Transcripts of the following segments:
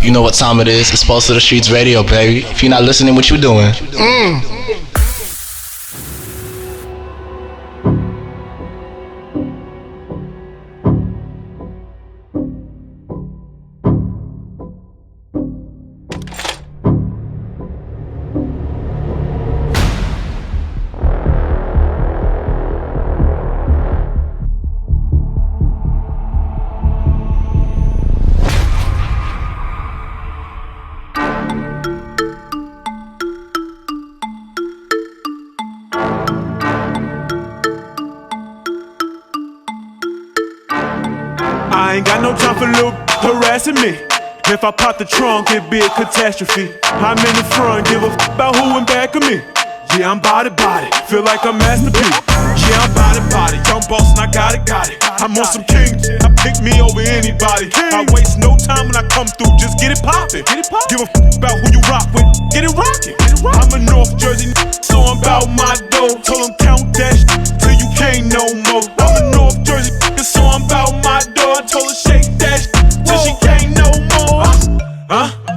You know what time it is. It's Pulse of the Streets Radio, baby. If you're not listening, what you doing? I ain't got no time for little harassing me. If I pop the trunk, it'd be a catastrophe. I'm in the front, give a about who in back of me. Yeah, I'm body, feel like a masterpiece. Yeah, I'm body, young boss and I got it. I'm on some king, I pick me over anybody. I waste no time when I come through, just get it poppin'. Give a about who you rock with, get it rockin'. I'm a North Jersey, so I'm about my dough. Told 'em count that till you can't no more. I'm a North Jersey, so I'm about my dough. I told her shake that till she can't no more.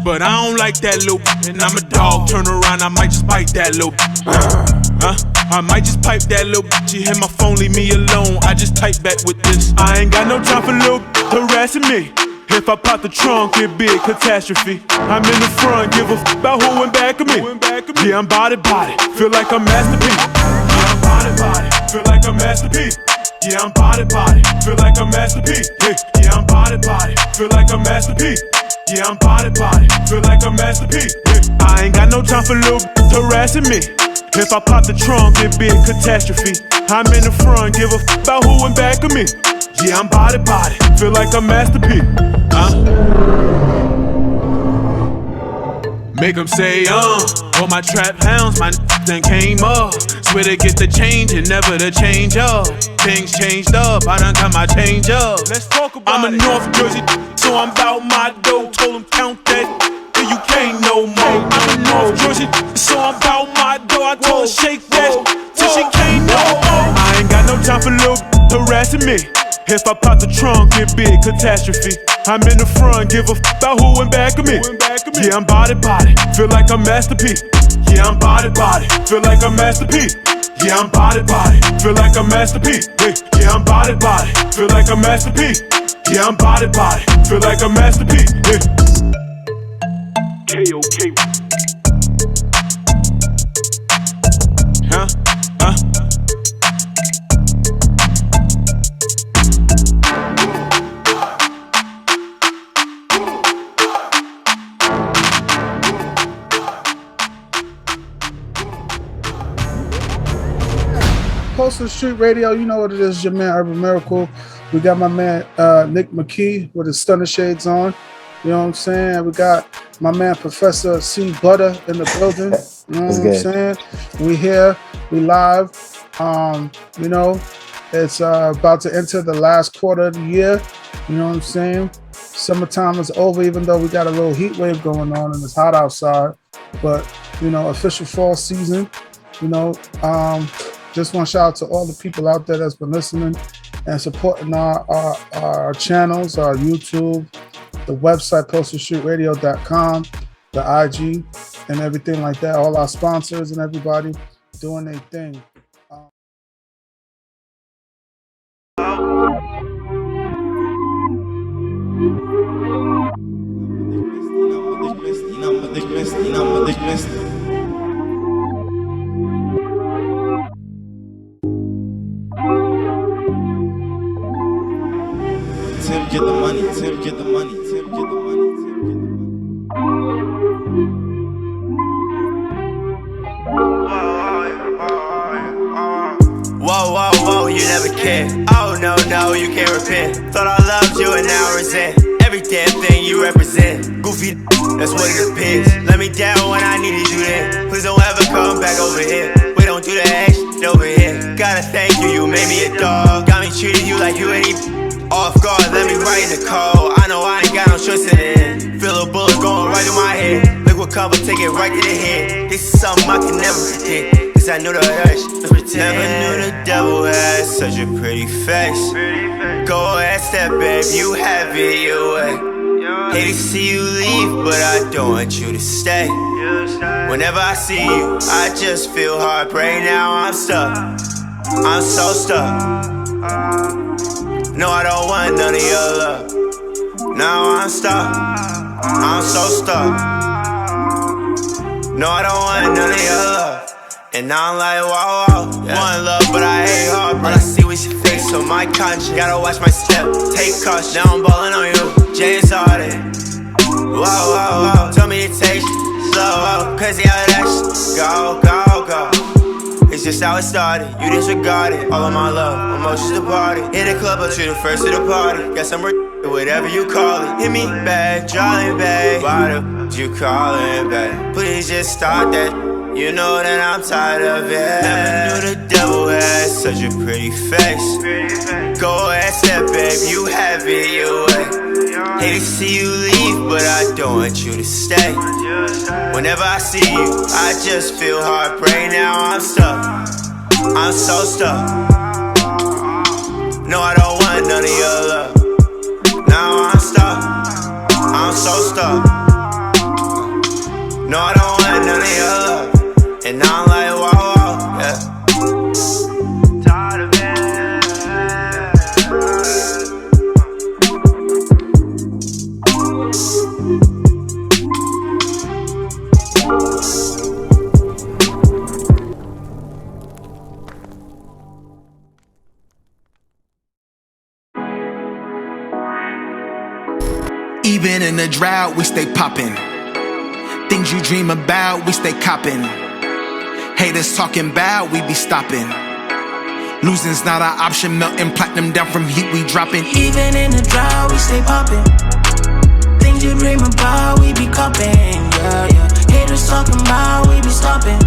But I don't like that loop, and I'm a dog. Turn around, I might just bite that loop. I might just pipe that little bitch. She hit my phone, leave me alone. I just type back with this. I ain't got no time for little harassing me. If I pop the trunk, it'd be a catastrophe. I'm in the front, give a about who in back of me. Yeah, I'm body, feel like a masterpiece. Yeah, I'm body, feel like a masterpiece. Yeah, I'm body, feel like a masterpiece. Yeah, I'm body, feel like a masterpiece. Yeah, I'm body, feel like a masterpiece. I ain't got no time for little harassing me. If I pop the trunk, it'd be a catastrophe. I'm in the front, give a about who in back of me. Yeah, I'm body, feel like a masterpiece. Make 'em say, all my trap hounds, my then came up. Swear to get the change and never the change up. Things changed up, I done got my change up. Let's talk about I'm a North Jersey, so I'm about my dough. Told 'em count that, till you can't no more. I'm a North Jersey, so I'm about my dough. I told her shake that, till she can't no more. I ain't got no time for little harassing me. If I pop the trunk, it'd be a catastrophe. I'm in the front, give a about who in back of me. Yeah, I'm body, feel like a masterpiece. Yeah, I'm body, feel like a masterpiece. Yeah, I'm body, feel like a masterpiece. Yeah, I'm body, feel like a masterpiece. Yeah, I'm body, feel like a masterpiece. K.O.K. Huh? Pulse of the Street Radio, you know what it is, your man Urban Miracle. We got my man Nick McKee with his stunner shades on. You know what I'm saying? We got my man Professor C. Butter in the building. You know what I'm saying? We here, we live. You know, it's about to enter the last quarter of the year. You know what I'm saying? Summertime is over, even though we got a little heat wave going on and it's hot outside. But, you know, official fall season, you know, just want to shout out to all the people out there that's been listening and supporting our channels, our YouTube, the website, pulseofthestreetradio.com, the IG, and everything like that. All our sponsors and everybody doing their thing. Tim, get the money, Tim, get the money, Tim, get the money, Tim, get the money. Whoa, you never cared. Oh, no, you can't repent. Thought I loved you and now I resent every damn thing you represent. Goofy, that's what it depends. Let me down when I needed you then. Please don't ever come back over here. We don't do that action over here. Gotta thank you, you made me a dog. Got me treating you like you ain't off guard, let me write in the call. I know I ain't got no choice in the end. Feel a bullet going right in my head. Liquid cover, take it right to the head. This is something I can never forget. Cause I knew the urge to pretend. Never knew the devil had such a pretty face. Go ahead, step babe, you have it your way. Hate to see you leave, but I don't want you to stay. Whenever I see you, I just feel heartbreak. Now I'm stuck, I'm so stuck. No, I don't want none of your love. Now I'm stuck, I'm so stuck. No, I don't want none of your love. And now I'm like, wow, wow, yeah. Want love, but I hate heartbreak. All I see was your face on my conscience. Gotta watch my step, take caution. Now I'm ballin' on you, James Harden. Wow, wow, wow. Tell me to take slow, cause yeah, that's go, go, go. It's just how it started, you disregarded all of my love, emotions departed. In the club, but you the first to the party. Guess I'm whatever you call it. Hit me back, draw me back. Why the f*** you callin' back? Please just start that. You know that I'm tired of it. Never knew the devil had such a pretty face. Go ahead, step babe, you have it your way. Hate to see you leave, but I don't want you to stay. Whenever I see you, I just feel heartbreak. Now I'm stuck, I'm so stuck. No, I don't want none of your love. Now I'm stuck, I'm so stuck. No, I don't want none of your love. And now I'm like, wow, wow, yeah. Tired of Even in the drought, we stay poppin'. Things you dream about, we stay coppin'. Haters talking bad, we be stopping. Losing's not an option, melting platinum down from heat, we dropping. Even in the drought, we stay popping. Things you dream about, we be copping. Yeah, yeah. Haters talking about, we be stopping.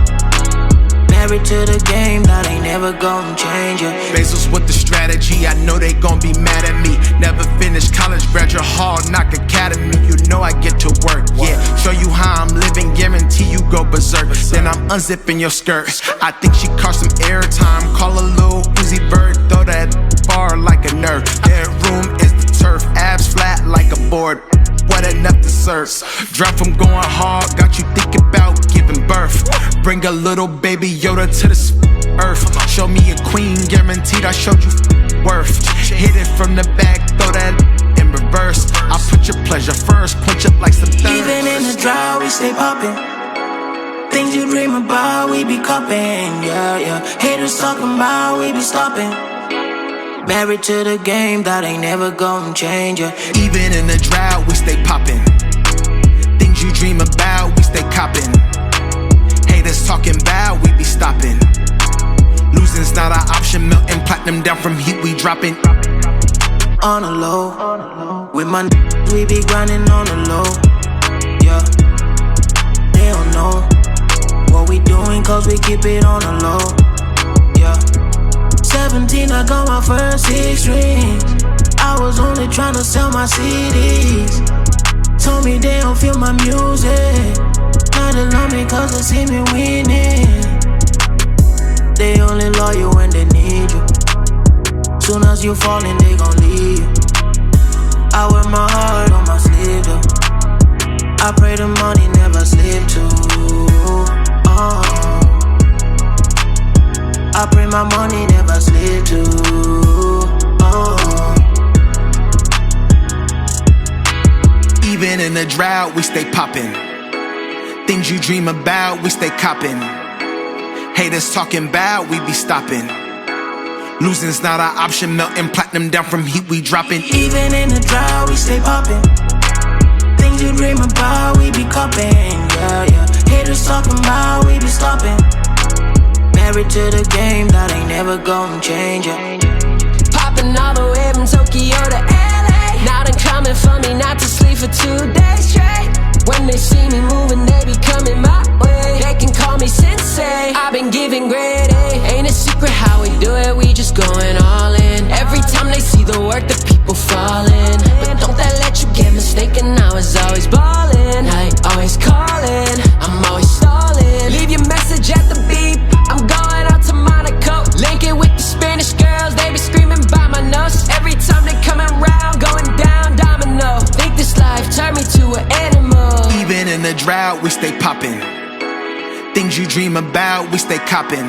Married to the game, that ain't never gonna change it. Bezos with the strategy, I know they gon' be mad at me. Never finished college, graduate hall, knock academy. You know I get to work, yeah. Show you how I'm living, guarantee you go berserk. Then I'm unzipping your skirt. I think she caught some airtime. Call a little Uzi Bird, throw that bar like a nerd. Bedroom is the turf, abs flat like a board. What enough to serve. Drop from going hard, got you thinking about giving birth. Bring a little baby Yoda to the earth. Show me a queen, guaranteed I showed you worth. Hit it from the back, throw that in reverse. I put your pleasure first, punch it like some thirst. Even in the drought, we stay popping. Things you dream about, we be copping. Yeah, yeah. Haters talking about, we be stopping. Married to the game, that ain't never gonna change it. Even in the drought, we stay poppin'. Things you dream about, we stay coppin'. Haters talking bad, we be stopping. Losing's not an option, melting platinum down from heat, we dropping. On the low, with my we be grinding on the low. Yeah, they don't know what we doing, cause we keep it on the low. Yeah. 17, I got my first 6 rings. I was only tryna sell my CDs. Told me they don't feel my music. Now they love me cause they see me winning. They only love you when they need you. Soon as you fallin', they gon' leave you. I wear my heart on my sleeve, though. I pray the money never slip too. I pray my money never slip too. Even in the drought, we stay poppin'. Things you dream about, we stay coppin'. Haters talking bad, we be stopping. Losing's not an option, melting platinum down from heat, we dropping. Even in the drought, we stay popping. Things you dream about, we be copping. Yeah, yeah. Haters talking about, we be stopping. Married to the game, that ain't never gonna change it. Popping all the way from Tokyo to LA. Now they coming for me not to sleep for 2 days straight. When they see me moving, they be coming my way. They can call me sensei, I've been giving grade A. Ain't a secret how we do it, we just going all in. Every time they see the work, the people falling. But don't that let you get mistaken, I was always ballin'. I always callin', I'm always stallin'. Leave your message at the beep, I'm going out to Monaco. Linking with the Spanish girls, they be screaming by my nose. Every time they coming round, going down domino. Think this life turned me the drought, we stay popping. Things you dream about, we stay copping.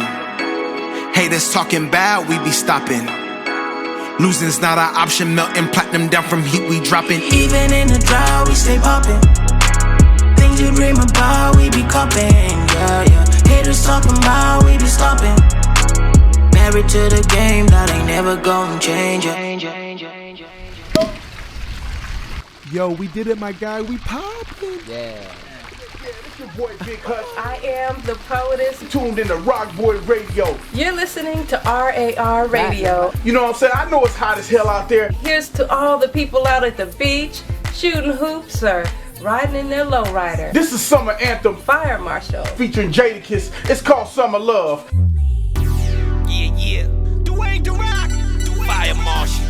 Haters talking about, we be stopping. Losing's not our option, melting platinum down from heat, we dropping. Even in the drought, we stay popping. Things you dream about, we be copping. Yeah, yeah. Haters talking about, we be stopping. Married to the game, that ain't never gonna change. Yo, we did it, my guy. We poppin'. Yeah. It's your boy Big Hutch. I am the poetess. Tuned in to Rock Boy Radio. You're listening to RAR Radio. You know what I'm saying? I know it's hot as hell out there. Here's to all the people out at the beach, shooting hoops or riding in their lowrider. This is Summer Anthem Fire Marshal featuring Jadakiss. It's called Summer Love. Yeah. Dwayne The Rock. Fire Marshal.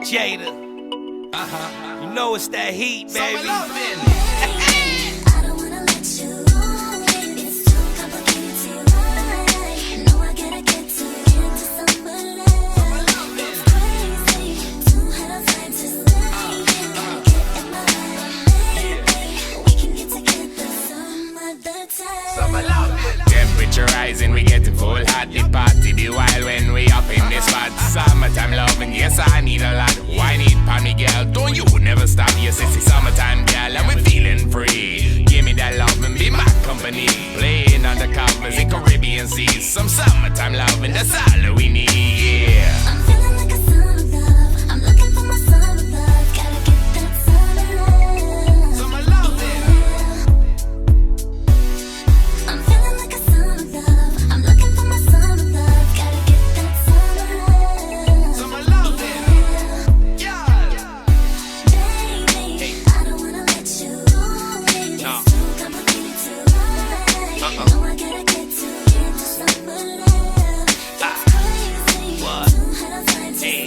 Jada. You know it's that heat, baby. Temperature rising, we getting full hot. The party the while when we up in this spot. Summertime loving, yes I need a lot. Why need me girl? Don't you never stop? Yes it's summertime girl and we feeling free. Give me that love and be my company. Playing on the covers in Caribbean seas. Some summertime loving, that's all we need. Yeah. I'm feeling like a summer love. I'm looking for my summer love. Gotta get that summer love. Summer loving. I'm feeling like a summer love. I'm looking for my summer love. Gotta get that summer love. Summer loving. Yeah. Baby, I don't wanna let you away. It's too complicated to hide. You know I gotta get to get the summer love. It's crazy. What? Too hard to find to stay.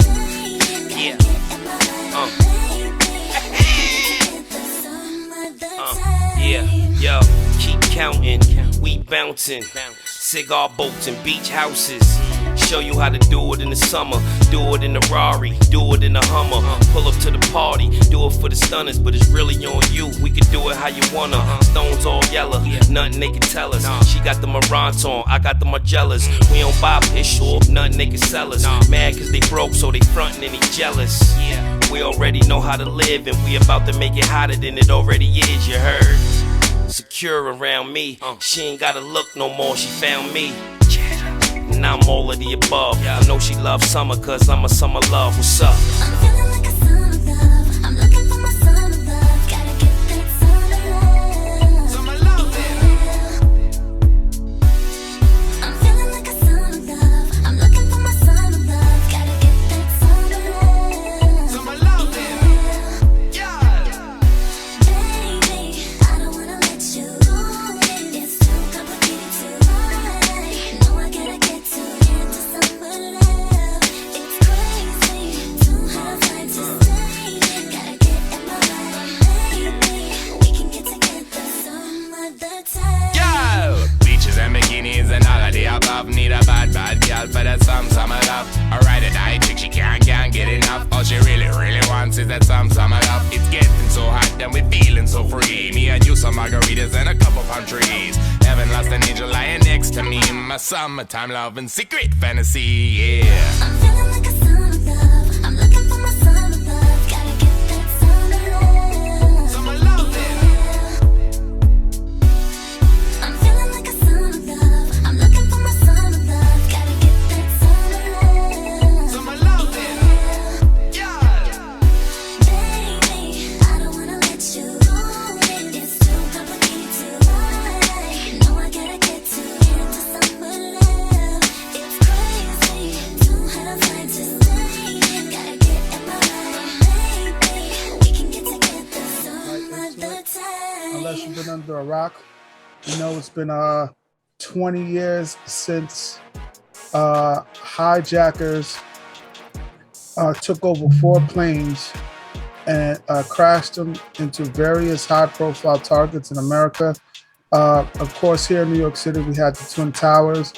Yeah. Gotta get in my life, baby. Get the summer time. Yeah, yo, keep counting, we bouncing. Cigar boats and beach houses. Show you how to do it in the summer. Do it in the Rari, do it in the Hummer. Pull up to the party, do it for the stunners. But it's really on you, we can do it how you wanna. Stones all yellow, nothing they can tell us. She got the Marantz on, I got the Margellas. We don't buy fish or nothing they can sell us. Mad cause they broke so they frontin' and they jealous. We already know how to live and we about to make it hotter than it already is, you heard? Secure around me, she ain't gotta look no more, she found me. And I'm all of the above. I know she loves summer cause I'm a summer love. What's up? I'm feeling like a summer love. I'm looking for my summer love. Gotta get that summer love. Summer loving. I'm feeling like a summer love. I'm looking for my summer love. Gotta get that summer love. Summer loving. Yeah. Baby, I don't wanna let you away. It's too complicated to hide. You know I gotta get to get the summer love. It's crazy. Too hard to find to stay. Gotta get in my life, baby. We can get together some other time. Yo! Beaches and bikinis and all of the above. Need a bad girl for that summer love. Alright, a night chick, she can't get enough. All she really wants is that summer love. It's getting so hot and we feeling so free. Me and you, some margaritas and a couple palm trees. Haven't lost an angel lying next to me. My summertime love and secret fantasy, yeah. I'm feeling like a summer love. I'm looking for my summer love. Gotta get that summer love. Summer loving. I'm feeling like a summer love. I'm looking for my summer love. Gotta get that summer love. Summer loving. Yeah. Baby, I don't wanna let you away. It's too complicated to hide. You know I gotta get to get the summer love. It's crazy. Too hard to find to stay. Gotta get in my life, baby. We can get together some other time. Unless you've been under a rock, you know it's been 20 years since hijackers took over 4 planes and crashed them into various high-profile targets in America. Of course, here in New York City, we had the Twin Towers.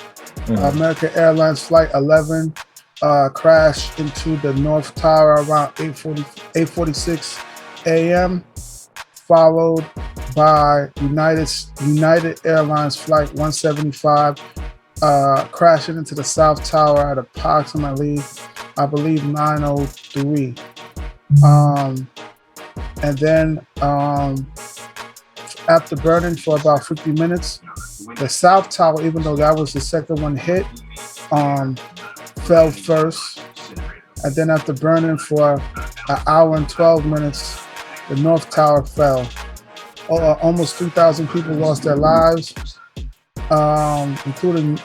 American Airlines Flight 11 crashed into the North Tower around 8:46 a.m., followed by United Airlines Flight 175, crashing into the South Tower at approximately, I believe, 9:03. And then after burning for about 50 minutes, the South Tower, even though that was the second one hit, fell first. And then after burning for an hour and 12 minutes, the North Tower fell. Almost 3,000 people lost their lives, including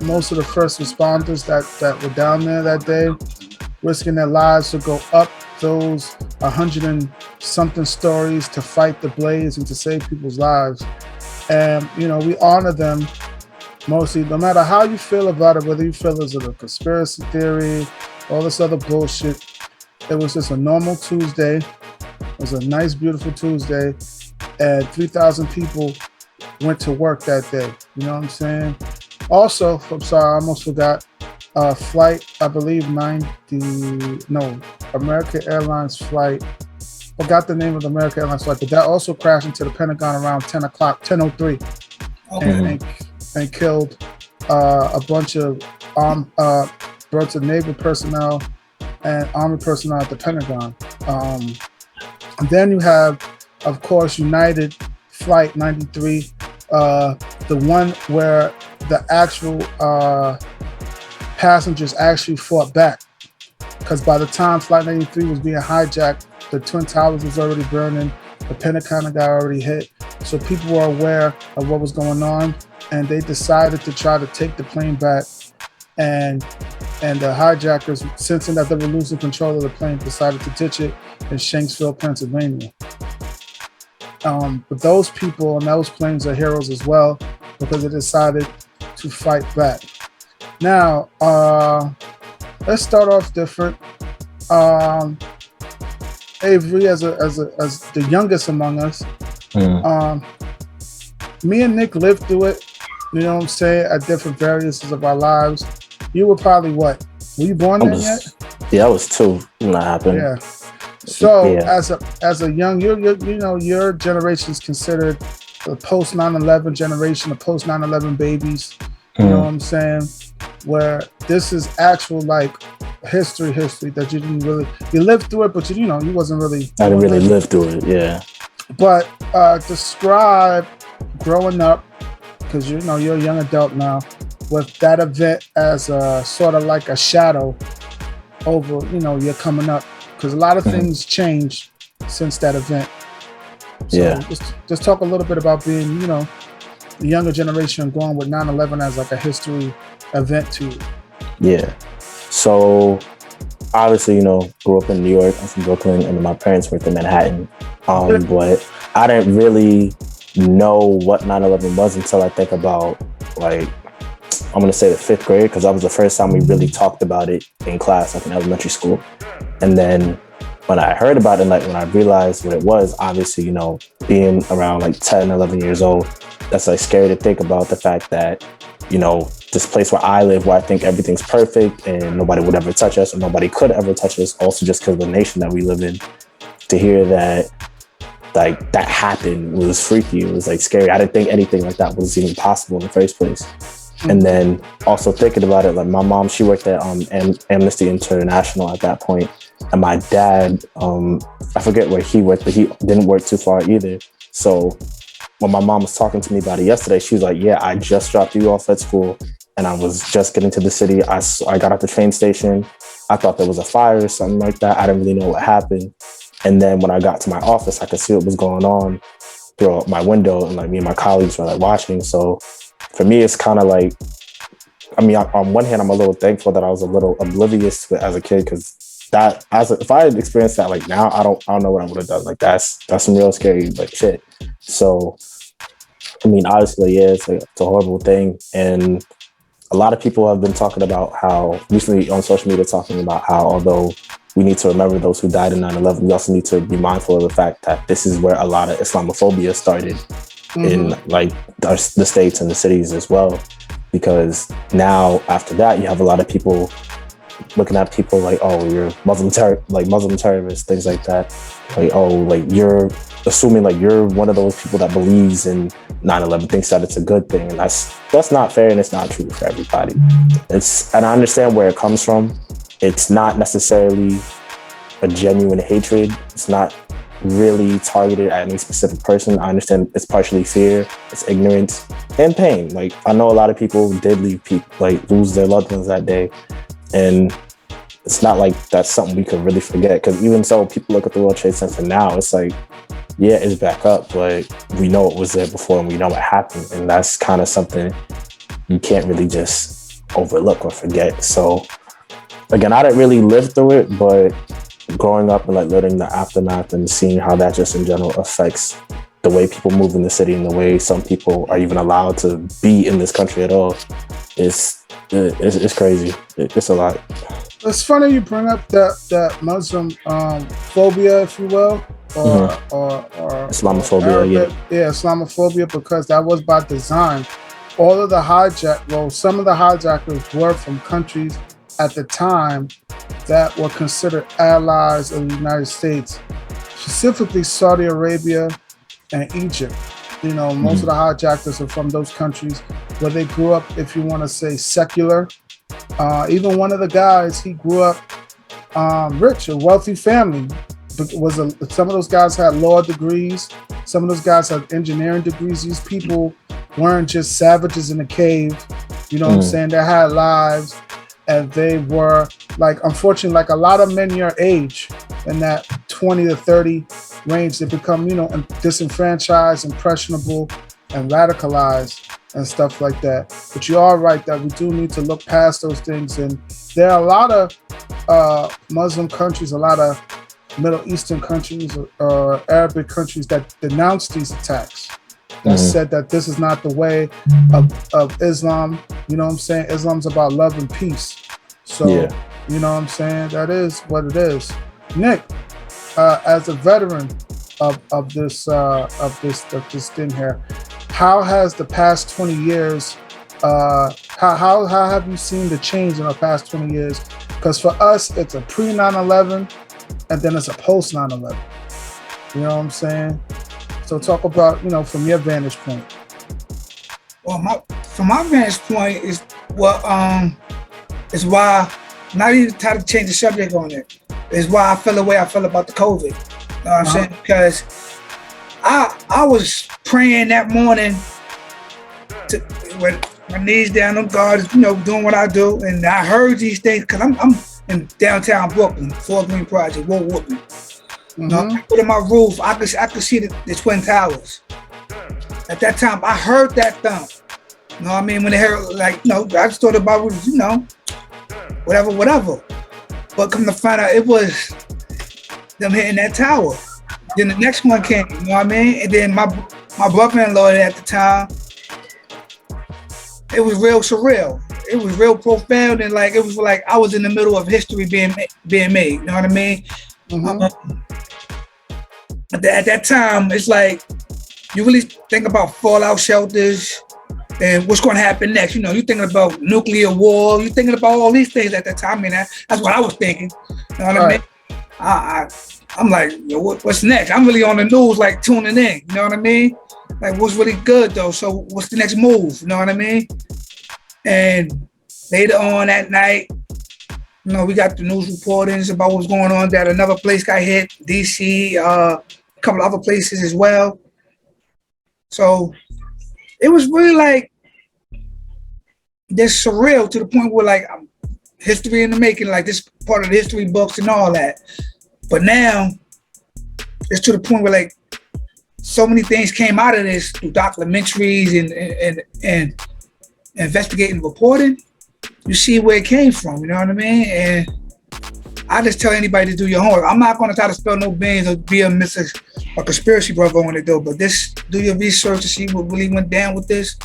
most of the first responders that were down there that day, risking their lives to go up those 100 and something stories to fight the blaze and to save people's lives. And, you know, we honor them mostly, no matter how you feel about it, whether you feel it's a conspiracy theory, all this other bullshit. It was just a normal Tuesday. It was a nice, beautiful Tuesday. And 3,000 people went to work that day. You know what I'm saying? Also, I'm sorry, I almost forgot. Flight, I believe American Airlines flight. Forgot the name of the American Airlines flight, but that also crashed into the Pentagon around 10:03, and killed a bunch of Naval personnel and Army personnel at the Pentagon. And then you have, of course, United Flight 93, the one where the actual passengers actually fought back. Because by the time Flight 93 was being hijacked, the Twin Towers was already burning, the Pentagon got already hit. So people were aware of what was going on, and they decided to try to take the plane back. And the hijackers, sensing that they were losing control of the plane, decided to ditch it in Shanksville, Pennsylvania. But those people and those planes are heroes as well, because they decided to fight back. Now, let's start off different. Avery, as the youngest among us, me and Nick lived through it. You know what I'm saying? At different variances of our lives. You were probably what? Were you born then yet? Yeah, I was 2 when that happened. Yeah. So as a young, your generation is considered the post 9/11 generation, the post 9/11 babies. You know what I'm saying? Where this is actual like history that you didn't really, you lived through it, but you wasn't really. I didn't really live through it, yeah. But describe growing up, because you're a young adult now, with that event as a sort of like a shadow over your coming up, because a lot of things changed since that event. So just talk a little bit about being the younger generation going with 9/11 as like a history event to you. Yeah. So obviously, grew up in New York. I'm from Brooklyn, and my parents worked in Manhattan. But I didn't really know what 9/11 was until I think about, like, I'm going to say the 5th grade, because that was the first time we really talked about it in class, like in elementary school. And then when I heard about it, like when I realized what it was, obviously, being around like 10, 11 years old, that's like scary to think about the fact that, this place where I live, where I think everything's perfect and nobody would ever touch us or nobody could ever touch us, also just because of the nation that we live in, to hear that like that happened was freaky. It was like scary. I didn't think anything like that was even possible in the first place. And then also thinking about it, like my mom, she worked at Amnesty International at that point. And my dad, I forget where he worked, but he didn't work too far either. So when my mom was talking to me about it yesterday, she was like, yeah, I just dropped you off at school and I was just getting to the city. I got at the train station. I thought there was a fire or something like that. I didn't really know what happened. And then when I got to my office, I could see what was going on through my window, and like me and my colleagues were like watching. So for me, it's kind of like, I mean, on one hand, I'm a little thankful that I was a little oblivious to it as a kid, because if I had experienced that like now, I don't know what I would have done. Like that's some real scary like shit. So, I mean, obviously, yeah, it's a horrible thing. And a lot of people have been talking about how, recently on social media, talking about how although we need to remember those who died in 9/11, we also need to be mindful of the fact that this is where a lot of Islamophobia started in like the states and the cities as well. Because now after that, you have a lot of people looking at people like, oh, you're Muslim terrorists, things like that. Like, oh, like you're assuming like you're one of those people that believes in 9/11, thinks that it's a good thing, and that's not fair, and it's not true for everybody. And I understand where it comes from. It's not necessarily a genuine hatred. It's not really targeted at any specific person. I understand it's partially fear, it's ignorance, and pain. Like, I know a lot of people did lose their loved ones that day, and it's not like that's something we could really forget. Because even so, people look at the World Trade Center now, it's like, yeah, it's back up, but we know it was there before, and we know what happened, and that's kind of something you can't really just overlook or forget. So, again, I didn't really live through it, but growing up and like learning the aftermath and seeing how that just in general affects the way people move in the city and the way some people are even allowed to be in this country at all, it's crazy. It's a lot. It's funny you bring up that Muslim phobia, if you will, or Islamophobia. Arabic, Islamophobia, because that was by design. All of the some of the hijackers were from countries at the time that were considered allies of the United States, specifically Saudi Arabia and Egypt. You know, most of the hijackers are from those countries where they grew up, if you want to say secular. Even one of the guys, he grew up rich, a wealthy family. Some of those guys had law degrees. Some of those guys had engineering degrees. These people weren't just savages in a cave. You know what I'm saying? They had lives. And they were, like, unfortunately, like a lot of men your age, in that 20 to 30 range, they become, disenfranchised, impressionable, and radicalized and stuff like that. But you are right that we do need to look past those things. And there are a lot of Muslim countries, a lot of Middle Eastern countries, or Arabic countries that denounce these attacks. That said that this is not the way of Islam. You know what I'm saying? Islam's about love and peace. So, you know what I'm saying? That is what it is. Nick, as a veteran of this thing here, how has the past 20 years, how have you seen the change in the past 20 years? Because for us, it's a pre 9/11 and then it's a post 9/11. You know what I'm saying? So talk about, from your vantage point. Well, from my vantage point is is why, not even try to change the subject on it, is why I feel the way I feel about the COVID. You know what I'm saying? Because I was praying that morning with my knees down on God, doing what I do, and I heard these things because I'm in downtown Brooklyn, Fort Greene Project, Wood Woodman. I put in my roof, I could see the Twin Towers. At that time, I heard that thump. You know what I mean? When they heard, I just thought about, whatever. But come to find out, it was them hitting that tower. Then the next one came, you know what I mean? And then my brother-in-law at the time, it was real surreal. It was real profound, and it was like I was in the middle of history being made. You know what I mean? At that time, it's like you really think about fallout shelters and what's going to happen next. You're thinking about nuclear war. You're thinking about all these things at that time. I mean, that's what I was thinking. You know what I mean? I'm like, what's next? I'm really on the news, tuning in. You know what I mean? What's really good though? So what's the next move? You know what I mean? And later on that night, we got the news reportings about what's going on, that another place got hit, DC, a couple of other places as well. So it was really this surreal to the point where history in the making, this part of the history books and all that. But now it's to the point where so many things came out of this through documentaries and investigating, reporting. You see where it came from, you know what I mean? And I just tell anybody to do your homework. I'm not going to try to spill no beans or be a conspiracy brother on it though, but do your research to see what really went down with this.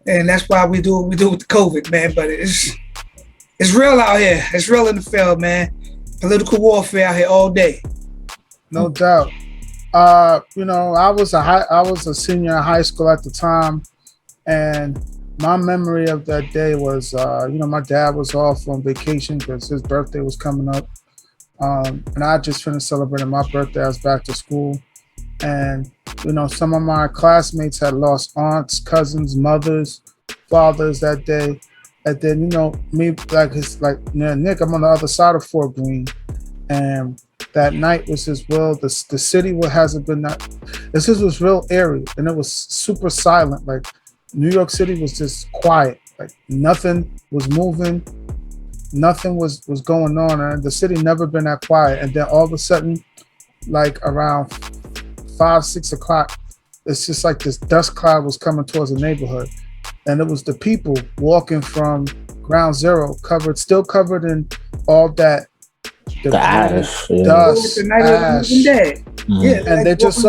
And that's why we do what we do with the COVID, man. But it's real out here. It's real in the field, man. Political warfare out here all day. No doubt. I was a senior in high school at the time, and my memory of that day was, my dad was off on vacation because his birthday was coming up. And I just finished celebrating my birthday. I was back to school. And, some of my classmates had lost aunts, cousins, mothers, fathers that day. And then, me, Nick, I'm on the other side of Fort Greene. And that night was his will. The city hasn't been that. This was real eerie. And it was super silent. Like, New York City was just quiet. Like, nothing was moving. Nothing was going on. And the city never been that quiet. And then all of a sudden, like around 5, 6 o'clock, it's just like this dust cloud was coming towards the neighborhood. And it was the people walking from ground zero, still covered in all that the ash, dust, ash. Yeah, and they just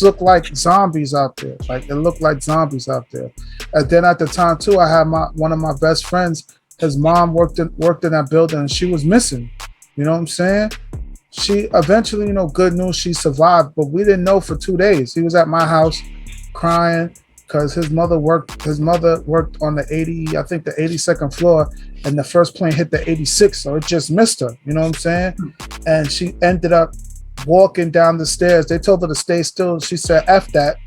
look like zombies out there. Like, it looked like zombies out there. And then at the time too, I had one of my best friends. His mom worked in that building, and she was missing. You know what I'm saying? She eventually, good news, she survived, but we didn't know for 2 days. He was at my house crying because his mother worked on the 82nd floor, and the first plane hit the 86th, so it just missed her. You know what I'm saying? And she ended up walking down the stairs. They told her to stay still. She said, F that,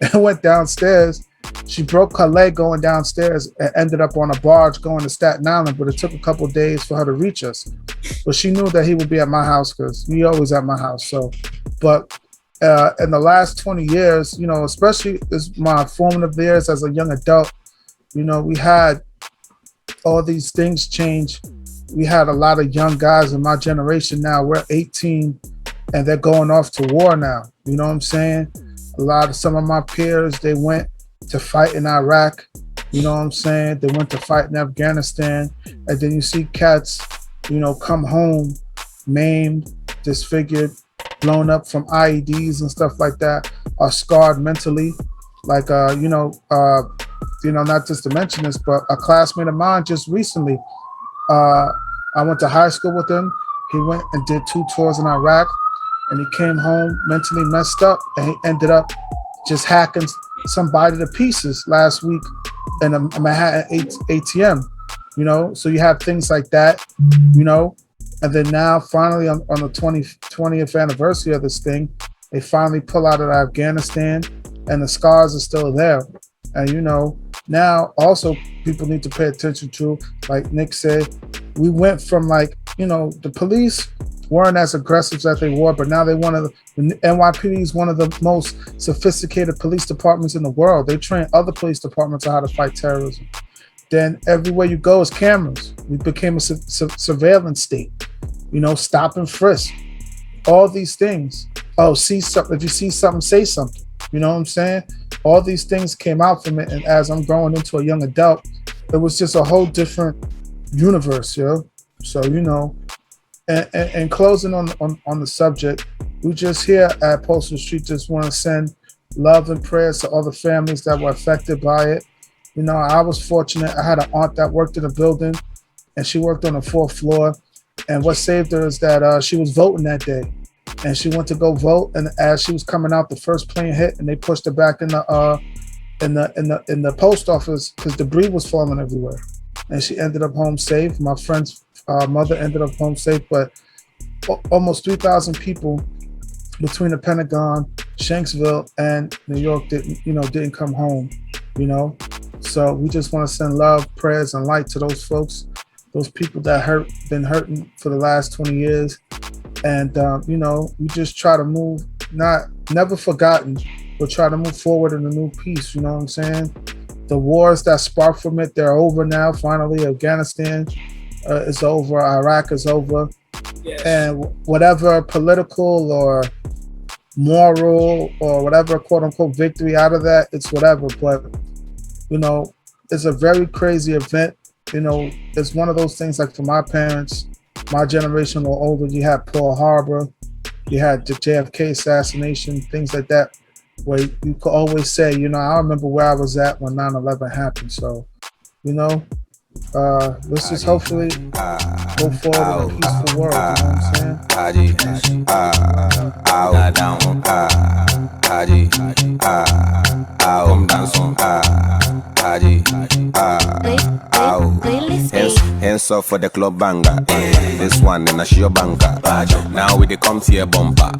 and went downstairs. She broke her leg going downstairs and ended up on a barge going to Staten Island, but it took a couple of days for her to reach us. But she knew that he would be at my house because he always at my house. So, but in the last 20 years, especially as my formative years as a young adult, we had all these things change. We had a lot of young guys in my generation now. We're 18 and they're going off to war now. You know what I'm saying? Some of my peers, they went to fight in Iraq. You know what I'm saying? They went to fight in Afghanistan. And then you see cats, come home maimed, disfigured, blown up from IEDs and stuff like that, are scarred mentally. Like, not just to mention this, but a classmate of mine just recently, I went to high school with him. He went and did 2 tours in Iraq, and he came home mentally messed up, and he ended up just hacking somebody to pieces last week in a Manhattan ATM. So you have things like that, and then now finally on the 20th anniversary of this thing, they finally pull out of Afghanistan, and the scars are still there. And now also people need to pay attention to, like Nick said, we went from the police weren't as aggressive as they were, but now the NYPD is one of the most sophisticated police departments in the world. They train other police departments on how to fight terrorism. Then everywhere you go is cameras. We became a surveillance state. Stop and frisk. All these things. Oh, see something. If you see something, say something. You know what I'm saying? All these things came out from it, and as I'm growing into a young adult, it was just a whole different universe, yo. So and closing on the subject, we just here at Pulse of the Street just want to send love and prayers to all the families that were affected by it. I was fortunate. I had an aunt that worked in a building, and she worked on the 4th floor. And what saved her is that she was voting that day, and she went to go vote. And as she was coming out, the first plane hit, and they pushed her back in the post office because debris was falling everywhere. And she ended up home safe. My friend's mother ended up home safe, but almost 3,000 people between the Pentagon, Shanksville, and New York didn't come home. So we just want to send love, prayers, and light to those folks, those people that been hurting for the last 20 years. And we just try to move, never forgotten, but try to move forward in a new peace. You know what I'm saying? The wars that sparked from it, they're over now. Finally, Afghanistan is over. Iraq is over. Yes. And whatever political or moral or whatever quote unquote victory out of that, it's whatever. But, it's a very crazy event. It's one of those things like for my parents, my generation or older, you had Pearl Harbor, you had the JFK assassination, things like that, where you could always say, I remember where I was at when 9/11 happened. So, let's just hopefully go forward in a peaceful world. You know what I'm saying? Haji, comme dansons, Haji, hands up for the club banger. This one in a sheer banker. Now we the come to your bumper.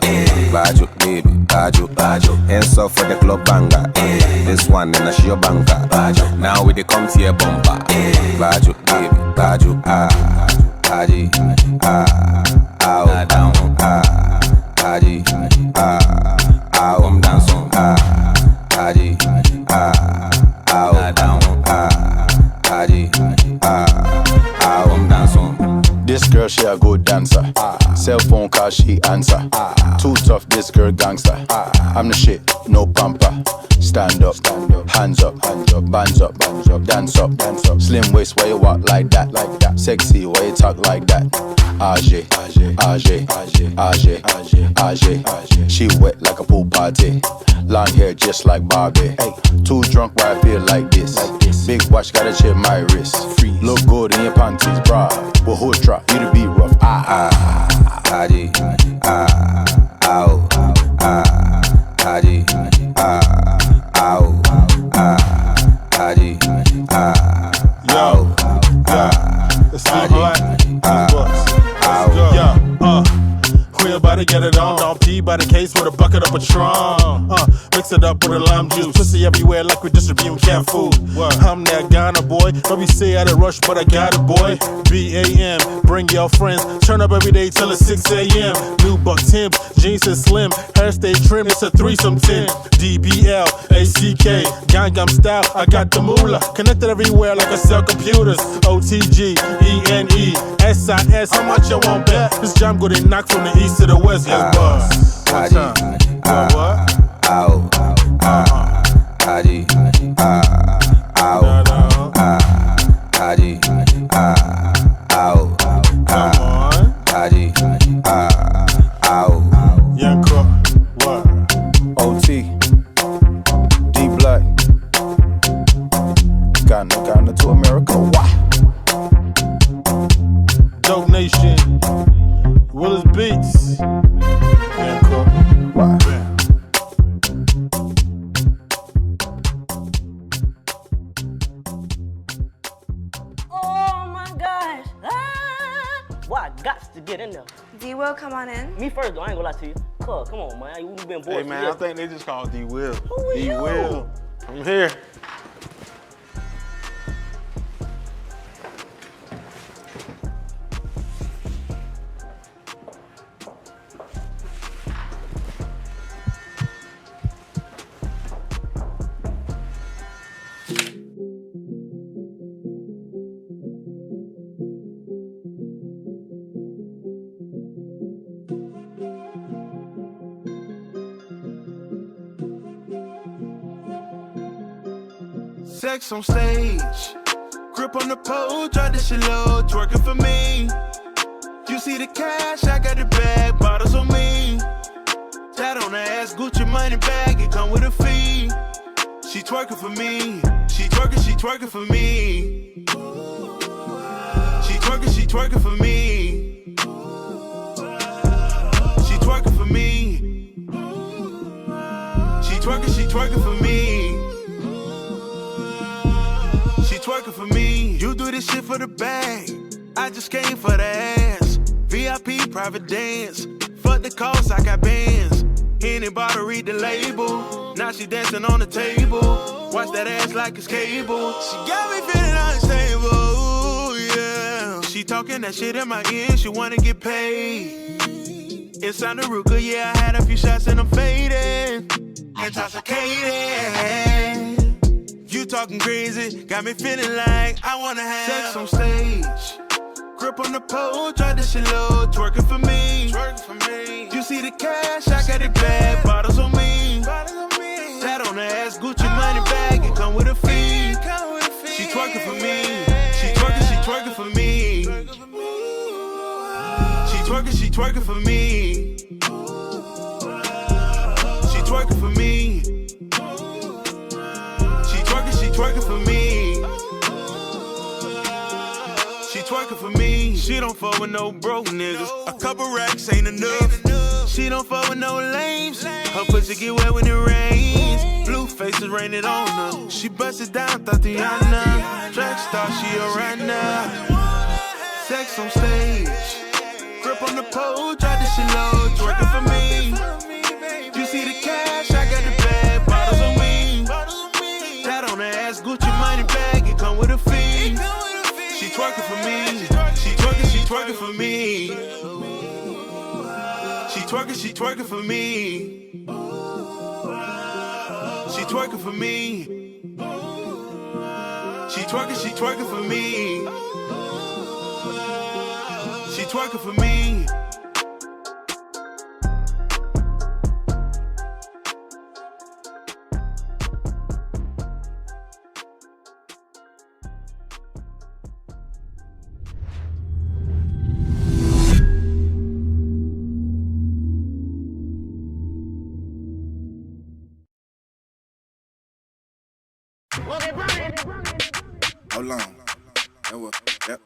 Bajo, baby, bajo. Hands up for the club banger. This one in a sheer banker. Now we the come to your bumper. Bajo, baby, bajo, Haji, down, Haji, comme dansons, Haji, down, Haji, comme dansons. This girl, she a good dancer. Cell phone call, she answer. Too tough, this girl gangster. I'm the shit, no pamper. Stand up, hands up, bands up, dance up. Slim waist, why you walk like that? Sexy, why you talk like that? Age. She wet like a pool party. Long hair just like Barbie. Too drunk, why I feel like this? Big watch, gotta check my wrist. Look good in your panties, bra. But who's drop? You to be rough. Haji, Haji, It's not we're about to get it on. Don't pee by the case with a bucket of Patron. Mix it up with a lime juice. Pussy everywhere like we distributing cat food. I'm that Ghana boy. Don't be say I had a rush, but I got it, boy. BAM, bring your friends. Turn up every day till it's 6 a.m. New buck Tim's, jeans is slim. Hair stay trim, it's a threesome 10. DBL, ACK, Gangnam style, I got the moolah. Connected everywhere like I sell computers. OTG, ENE, SIS, how much you want bet? This jam go they knock from the east to the west, yes boss. Haji, Haji, Young Crook, what? OT, D Black, Ghana to America, why? Dope Nation, Willis Beats, Young Crook, why? Oh my gosh. Well, I got to get in there. D-Will, come on in. Me first, though. I ain't gonna lie to you. Cuz, come on, man. You been bored. Hey, man, I think they just called D-Will. Who is D-Will. I'm here. Sex on stage, grip on the pole, try this shit low, twerking for me. You see the cash, I got the bag, bottles on me. Tat on the ass, Gucci money bag, it come with a fee. She twerking for me, she twerking for me. She twerking for me. She twerking for me. She twerking for me. Twerking for me, you do this shit for the bag. I just came for the ass. VIP private dance. Fuck the cost, I got bands. Anybody read the label? Now she dancing on the table. Watch that ass like it's cable. She got me feeling unstable, yeah. She talking that shit in my ear, she wanna get paid. Inside the Ruka, yeah, I had a few shots and I'm fading. Intoxicated. You talking crazy, got me feeling like I wanna have sex on stage. Grip on the pole, try this shit low, twerking for me. You see the cash, I got it bad, bottles on me. Tat on the ass, Gucci money bag, it come with a fee. She twerking for me, she twerking for me. She twerking for me. She twerking for me. Twerking for me. She twerking for me. She don't fuck with no broke niggas. A couple racks ain't enough. She She don't fuck with no lames. Her pussy get wet when it rains. Blue faces raining on her. She busted down Tatiana. Track star, she a runner. Sex on stage. Grip on the pole, try this shit low. Twerking for me. You see the cash, I got the bag. Bottles on me. That on the ass, Gucci money bag. It come with a fee. She twerking for me. She twerking for me. She twerking for me. She twerking for me. She twerking for me. She twerking for me. Hold on. Yep.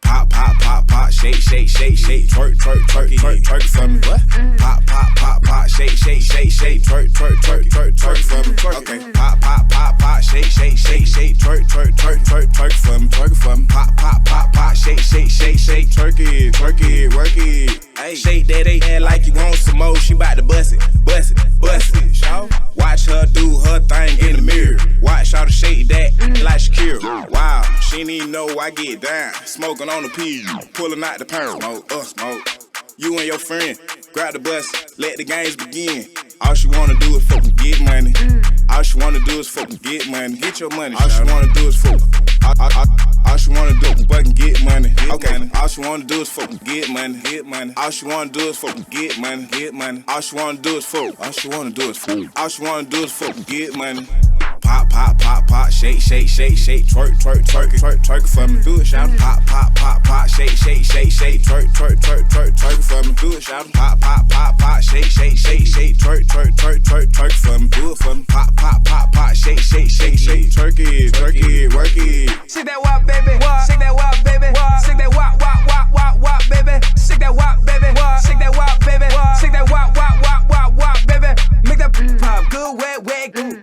Pop, pop, pop, pop, shake, shake, shake, shake, twerk, twerk, twerk, twerk, twerk for me. What? Pop, pop, pop, pop, shake, shake, shake, shake, twerk, twerk, twerk, twerk, twerk for me. Okay. Pop, pop, pop, pop, shake, shake, shake, shake, twerk, twerk, twerk, twerk, twerk for me. Twerk for me. Pop, pop, pop, pop, shake, shake, shake, shake, twerk it, twerk it, work it. Hey, shake that head like you want some more. She bout to bust it, bust it, bust it. Show. Watch her do her thing in the mirror. Watch her to shake that like Shakira. Wow, she ain't even know I get down. Smoking on the pee, pulling out the pound. Smoke, smoke. You and your friend grab the bus, let the games begin. All she wanna do is fucking get money. All she wanna do is fucking get money. Get your money. All she wanna do is fucking. All she wanna do is fucking get money. Okay. All she wanna do is fucking get money. Get money. All she wanna do is fucking get money. Get money. All she wanna do is fuck. All she wanna do is fuck. All she wanna do is fucking get money. Pop, pop, pop, pop, shake, shake, shake, shake, twerk, twerk, twerk, twerk, twerk for me. Do it, shout. Pop, pop, pop, pop, shake, shake, shake, shake, twerk, twerk, twerk, twerk, twerk for me. Do it, shout. Pop, pop, pop, pop, shake, shake, shake, shake, twerk, twerk, twerk, twerk, twerk for me. Do it for me. Pop, pop, pop, pop, shake, shake, shake, shake, twerk it, work it. Shake that wop, baby. Shake that wop, baby. Shake that wop, wop, wop, wop, wop, baby. Shake that wop, baby. Shake that wop, baby. Shake that wop, wop, wop, wop, wop, baby. Make that pop good, wet, wet, good.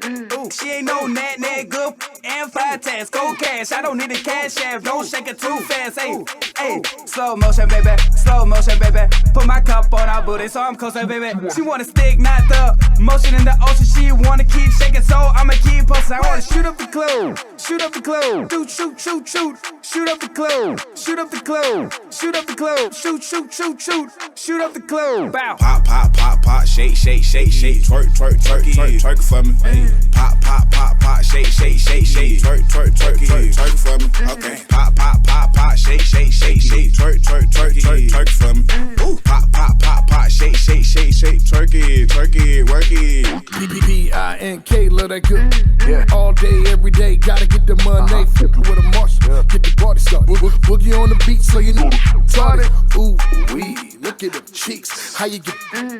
She ain't no nat, good and 5 tags, go cash. I don't need a cash app, don't shake it too fast. Hey, hey, slow motion, baby, slow motion, baby. Put my cup on her booty, so I'm closer, baby. She wanna stick, not the motion in the ocean. She wanna keep shaking, so I'ma keep posting. I wanna shoot up the club, shoot up the club, shoot, shoot, shoot, shoot, shoot up the club, shoot up the club, shoot up the club, shoot, shoot, shoot, shoot, shoot up the club. Bow. Pop, pop, pop, pop, shake, shake, shake, shake, twerk, twerk, twerk, twerk, twerk for me. Pop, pop, pop, pop, shake, shake, shake, shake, twerk, twerk, twerk, twerk, twerk for me. Okay. Pop, pop, pop, pop, shake, shake, shake, shake, twerk, twerk, twerk, twerk, twerk for me. Ooh, pop, pop, pop, pop, shake, shake, shake, shake, twerk it, work it. PPINK, love that good. Yeah. All day, every day, gotta get the money. Fucking with a marshal, get the party started. Boogie on the beat, so you know started. Ooh, wee, look at them cheeks. How you get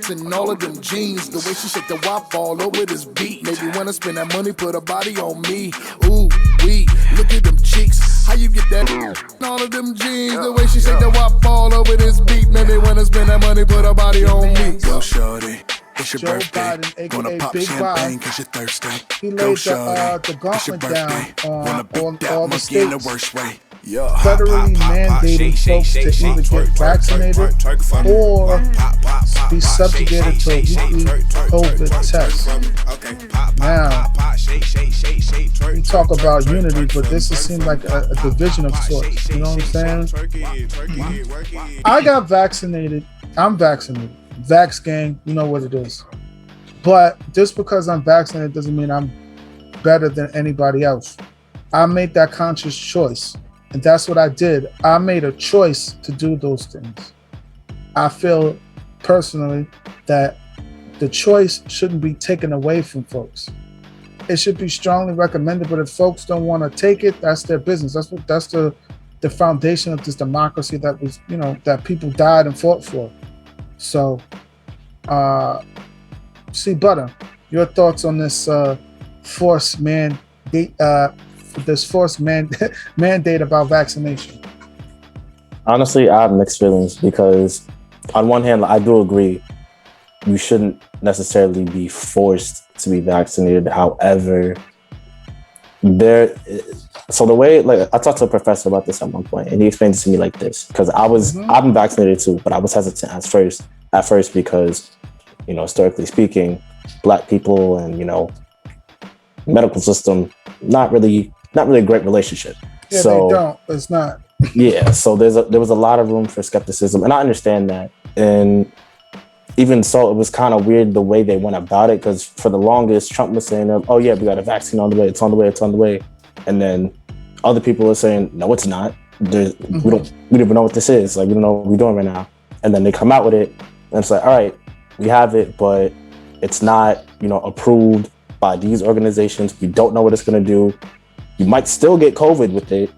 in all of them jeans? The way she shake the wop all over this beat. Maybe when I spend that money, put a body on me. Ooh, wee, look at them cheeks. How you get that in all of them jeans? The way she shake the wop all over this beat. Maybe when I spend that money, put a body on me. Go shorty. It's your Joe birthday. Biden, Wanna aka pop Big champagne Bob. cause you're thirsty. He Go laid shorty. the gauntlet down Wanna beat on that all the monkey in the states worst way. federally mandating folks to either get vaccinated or be subjugated to a weekly COVID test. Now, we talk about unity, but this seems like a division of sorts. You know what I'm saying? I got vaccinated. I'm vaccinated. Vax gang, you know what it is. But just because I'm vaccinated doesn't mean I'm better than anybody else. I made that conscious choice, and that's what I did. I made a choice to do those things. I feel personally that the choice shouldn't be taken away from folks. It should be strongly recommended, but if folks don't want to take it, that's their business. That's the foundation of this democracy that was, that people died and fought for. So, see, Butter, your thoughts on this forced mandate about vaccination? Honestly, I have mixed feelings because on one hand, I do agree you shouldn't necessarily be forced to be vaccinated. However, so the way, like, I talked to a professor about this at one point, and he explained it to me like this, because I've been vaccinated too, but I was hesitant at first because, you know, historically speaking, Black people and, you know, medical system, not really a great relationship. Yeah, so they don't. It's not. Yeah, so there was a lot of room for skepticism, and I understand that. And even so, it was kind of weird the way they went about it, because for the longest, Trump was saying, "Oh yeah, we got a vaccine on the way. It's on the way. It's on the way," and then other people were saying, "No, it's not. We don't even know what this is. Like, we don't know what we're doing right now." And then they come out with it, and it's like, "All right, we have it, but it's not, you know, approved by these organizations. We don't know what it's going to do. You might still get COVID with it,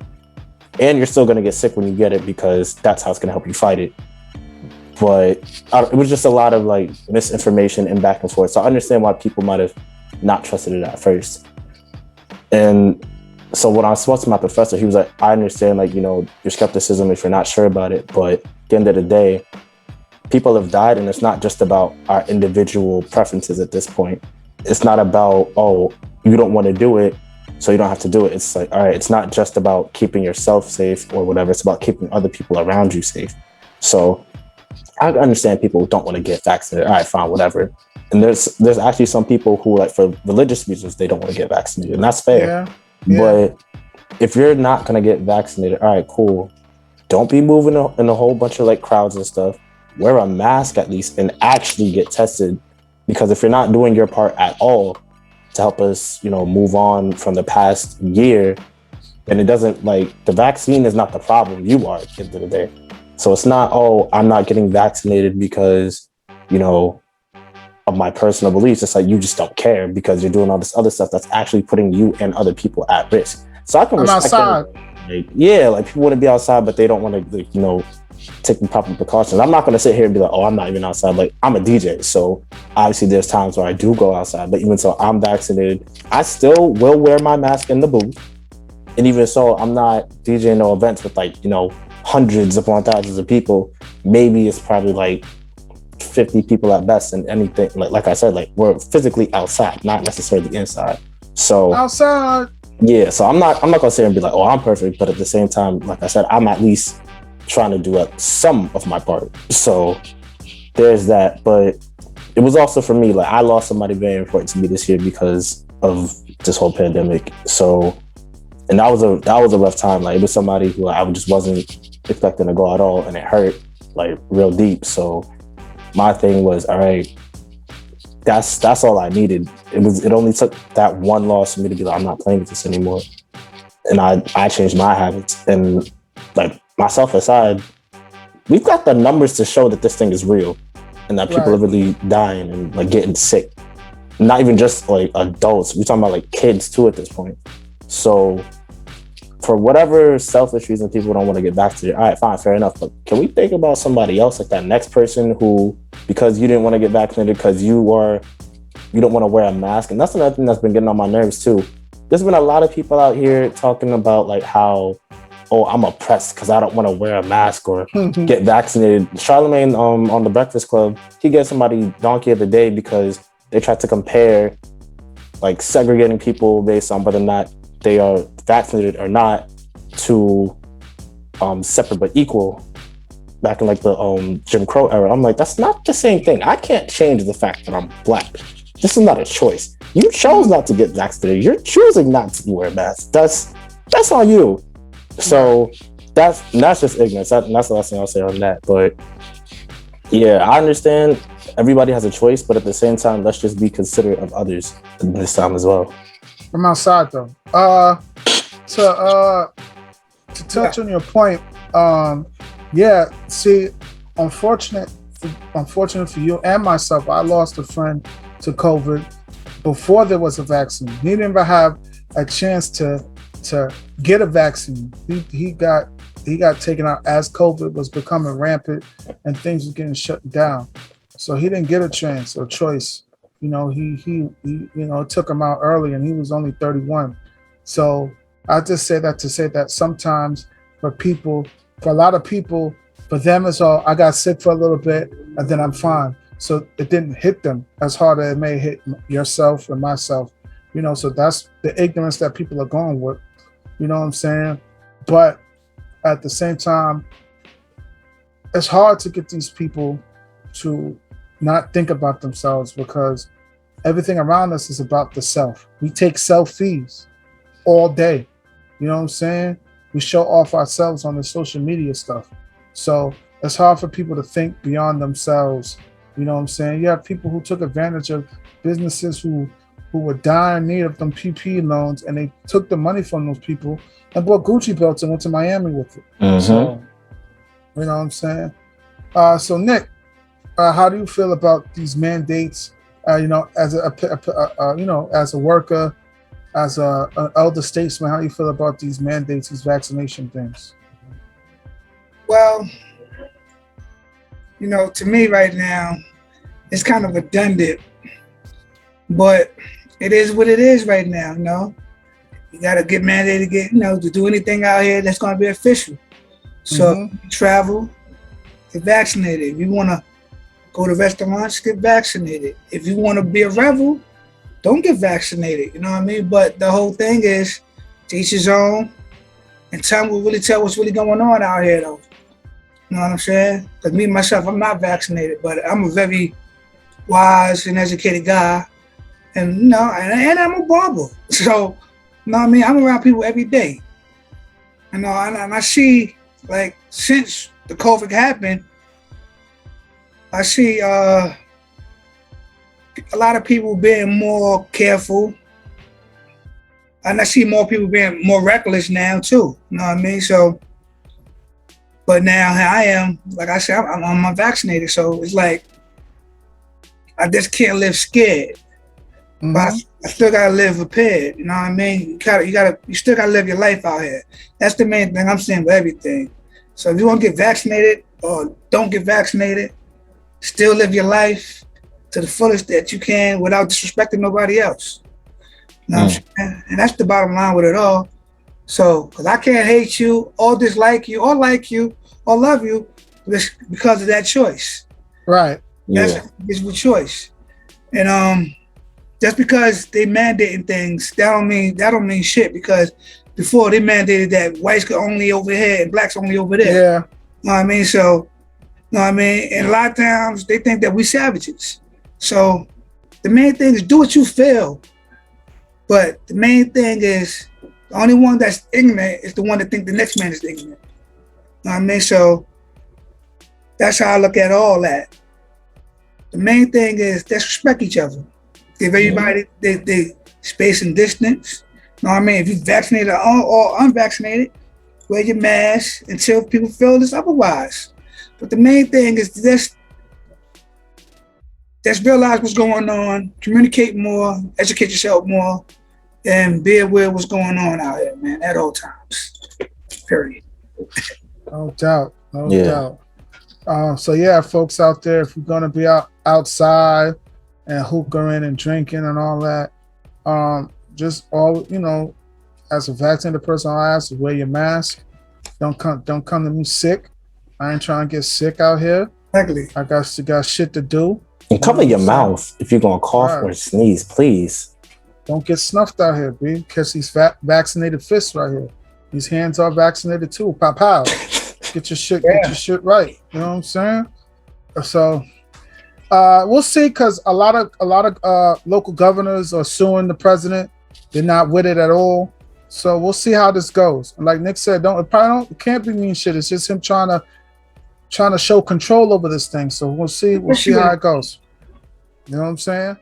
and you're still going to get sick when you get it, because that's how it's going to help you fight it." But it was just a lot of like misinformation and back and forth. So I understand why people might have not trusted it at first. And so when I spoke to my professor, he was like, "I understand, like, you know, your skepticism if you're not sure about it, but at the end of the day, people have died, and it's not just about our individual preferences at this point. It's not about, oh, you don't want to do it, so you don't have to do it. It's like, all right, it's not just about keeping yourself safe or whatever. It's about keeping other people around you safe." So I understand people who don't want to get vaccinated. All right, fine, whatever. And there's actually some people who, like, for religious reasons, they don't want to get vaccinated, and that's fair. Yeah. But if you're not going to get vaccinated, all right, cool. Don't be moving in a whole bunch of like crowds and stuff. Wear a mask at least and actually get tested, because if you're not doing your part at all to help us, you know, move on from the past year, and it doesn't, like, the vaccine is not the problem. You are at the end of the day. So it's not, oh, I'm not getting vaccinated because, you know, of my personal beliefs. It's like, you just don't care because you're doing all this other stuff that's actually putting you and other people at risk. So I can respect outside. Like, yeah, like, people want to be outside, but they don't want to, like, you know, take the proper precautions. I'm not going to sit here and be like, oh, I'm not even outside. Like, I'm a DJ, so obviously there's times where I do go outside, but even so, I'm vaccinated. I still will wear my mask in the booth. And even so, I'm not DJing no events with, like, you know, hundreds upon thousands of people. Maybe it's probably like 50 people at best, and anything, like I said, like, we're physically outside, not necessarily inside. So outside. Yeah, so I'm not gonna sit here and be like, oh, I'm perfect, but at the same time, like I said, I'm at least trying to do some of my part. So there's that. But it was also, for me, like, I lost somebody very important to me this year because of this whole pandemic. So, and that was a rough time. Like, it was somebody who I just wasn't expecting to go at all, and it hurt, like, real deep. So my thing was, all right, that's all I needed. It only took that one loss for me to be like, I'm not playing with this anymore. And I changed my habits. And, like, myself aside, we've got the numbers to show that this thing is real and that people are really dying and, like, getting sick. Not even just, like, adults. We're talking about, like, kids too at this point. So for whatever selfish reason people don't want to get vaccinated, all right, fine, fair enough. But can we think about somebody else, like that next person who, because you didn't want to get vaccinated because you don't want to wear a mask? And that's another thing that's been getting on my nerves too. There's been a lot of people out here talking about, like, how, oh, I'm oppressed because I don't want to wear a mask or get vaccinated. Charlemagne on the Breakfast Club, he gave somebody Donkey of the Day because they tried to compare, like, segregating people based on whether or not they are vaccinated or not to separate but equal back in, like, the Jim Crow era. I'm like, that's not the same thing. I can't change the fact that I'm Black. This is not a choice. You chose not to get vaccinated. You're choosing not to wear a mask. That's on you. So that's just ignorance. That's the last thing I'll say on that. But yeah, I understand everybody has a choice, but at the same time, let's just be considerate of others this time as well. I'm outside though. To touch on your point, see, unfortunate for you and myself, I lost a friend to COVID before there was a vaccine. He didn't even have a chance to get a vaccine. He got taken out as COVID was becoming rampant and things were getting shut down. So he didn't get a chance or choice. You know, he took him out early, and he was only 31. So I just say that to say that sometimes for a lot of people, for them it's all, I got sick for a little bit and then I'm fine. so it didn't hit them as hard as it may hit yourself and myself. You know, so that's the ignorance that people are going with. You know what I'm saying? But at the same time, it's hard to get these people to not think about themselves, because everything around us is about the self. We take selfies all day. You know what I'm saying? We show off ourselves on the social media stuff. So it's hard for people to think beyond themselves. You know what I'm saying? You have people who took advantage of businesses who were dire need of them PP loans, and they took the money from those people and bought Gucci belts and went to Miami with it. So, you know what I'm saying? So Nick, how do you feel about these mandates? You know, as as a worker, as an elder statesman, how do you feel about these mandates, these vaccination things? Well, you know, to me right now, it's kind of redundant, but it is what it is right now. You know, you got to get mandated to do anything out here that's going to be official. So travel, get vaccinated. If you want to go to restaurants, get vaccinated. If you want to be a rebel, don't get vaccinated. You know what I mean? But the whole thing is, to each his own, and time will really tell what's really going on out here, though. You know what I'm saying? Because me, myself, I'm not vaccinated, but I'm a very wise and educated guy. And, you know, and I'm a barber. So, you know what I mean? I'm around people every day. You know, and I see, like, since the COVID happened, I see a lot of people being more careful. And I see more people being more reckless now, too. You know what I mean? So, but now I am, like I said, I'm unvaccinated. So it's like, I just can't live scared. But I still gotta live prepared. You know what I mean? You still gotta live your life out here. That's the main thing I'm saying with everything. So if you want to get vaccinated or don't get vaccinated, still live your life to the fullest that you can without disrespecting nobody else. You know what I'm saying? And that's the bottom line with it all. So, because I can't hate you or dislike you or like you or love you because of that choice. Right. That's a choice. And just because they mandating things, that don't mean shit, because before they mandated that whites could only over here and blacks only over there. Yeah. You know what I mean? So, you know what I mean? And a lot of times they think that we savages. So the main thing is do what you feel. But the main thing is the only one that's ignorant is the one that think the next man is ignorant. You know what I mean? So that's how I look at all that. The main thing is let's respect each other. Give everybody they space and distance. You know what I mean? If you're vaccinated or unvaccinated, wear your mask until people feel this otherwise. But the main thing is just realize what's going on, communicate more, educate yourself more, and be aware of what's going on out here, man, at all times. Period. No doubt. No doubt. So yeah, folks out there, if you're gonna be outside and hookering and drinking and all that, just as a vaccinated person, I ask you, wear your mask. Don't come to me sick. I ain't trying to get sick out here. Exactly. I got shit to do. And cover your mouth if you're gonna cough or sneeze, please. Don't get snuffed out here, B. Catch these vaccinated fists right here. These hands are vaccinated too. Pow pow. Get your shit right. You know what I'm saying? So we'll see, because a lot of local governors are suing the president. They're not with it at all. So we'll see how this goes. And like Nick said, it can't be mean shit. It's just him trying to show control over this thing. So we'll see how it goes. You know what I'm saying?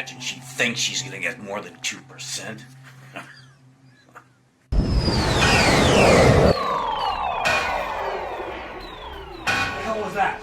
imagine she thinks she's gonna get more than 2%. What the hell was that?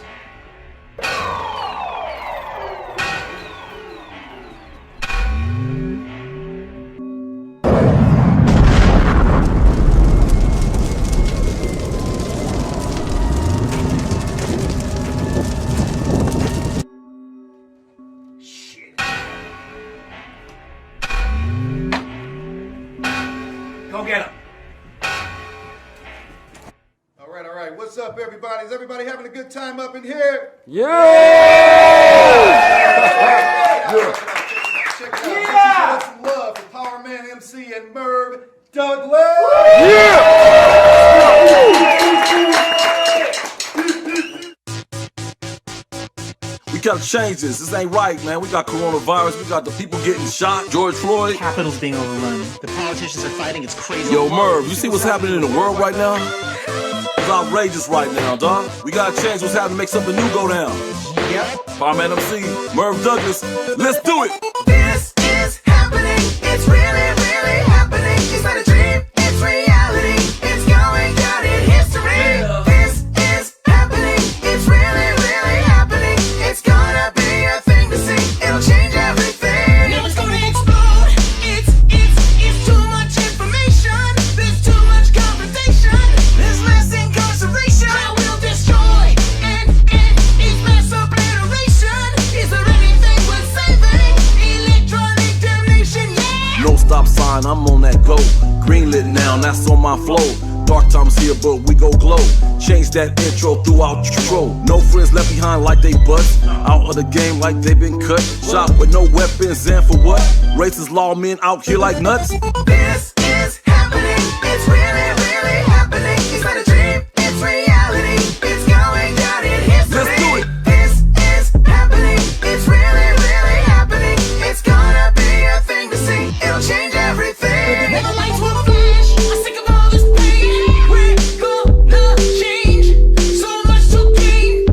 Go get him. All right. What's up, everybody? Is everybody having a good time up in here? Yeah! Check it out. Give some love for Power Man MC and Merv Douglas. We gotta change this. This ain't right, man. We got coronavirus. We got the people getting shot. George Floyd. Capital's being overrun. The politicians are fighting. It's crazy. Yo, Merv, you see what's happening in the world right now? It's outrageous right now, dog. We gotta change what's happening to make something new go down. Yep. Fireman MC, Merv Douglas. Let's do it. This is happening. It's really, really happening. It's not a dream. It's reality. It's going down in history. This is happening. It's really, really happening. It's gonna be a thing to see. It'll change everything. Now it's gonna explode. It's too much information. There's too much confrontation. There's less incarceration. I will destroy and it's mass obliteration. Is there anything worth saving? Electronic damnation, yeah. No stop sign, I'm on that go. Green lit now, that's on my flow. Dark times here, but we go glow. Change that intro throughout control. No friends left behind like they bust. Out of the game like they been cut. Shot with no weapons and for what? Racist lawmen out here like nuts. This is happening. It's really, really happening. It's not a dream. It's reality. It's going down in history. Let's do it. This is happening. It's really, really happening. It's gonna be a thing to see. It'll change everything. When the lights will flash, I'm sick of all this pain. We're gonna change. So much to gain.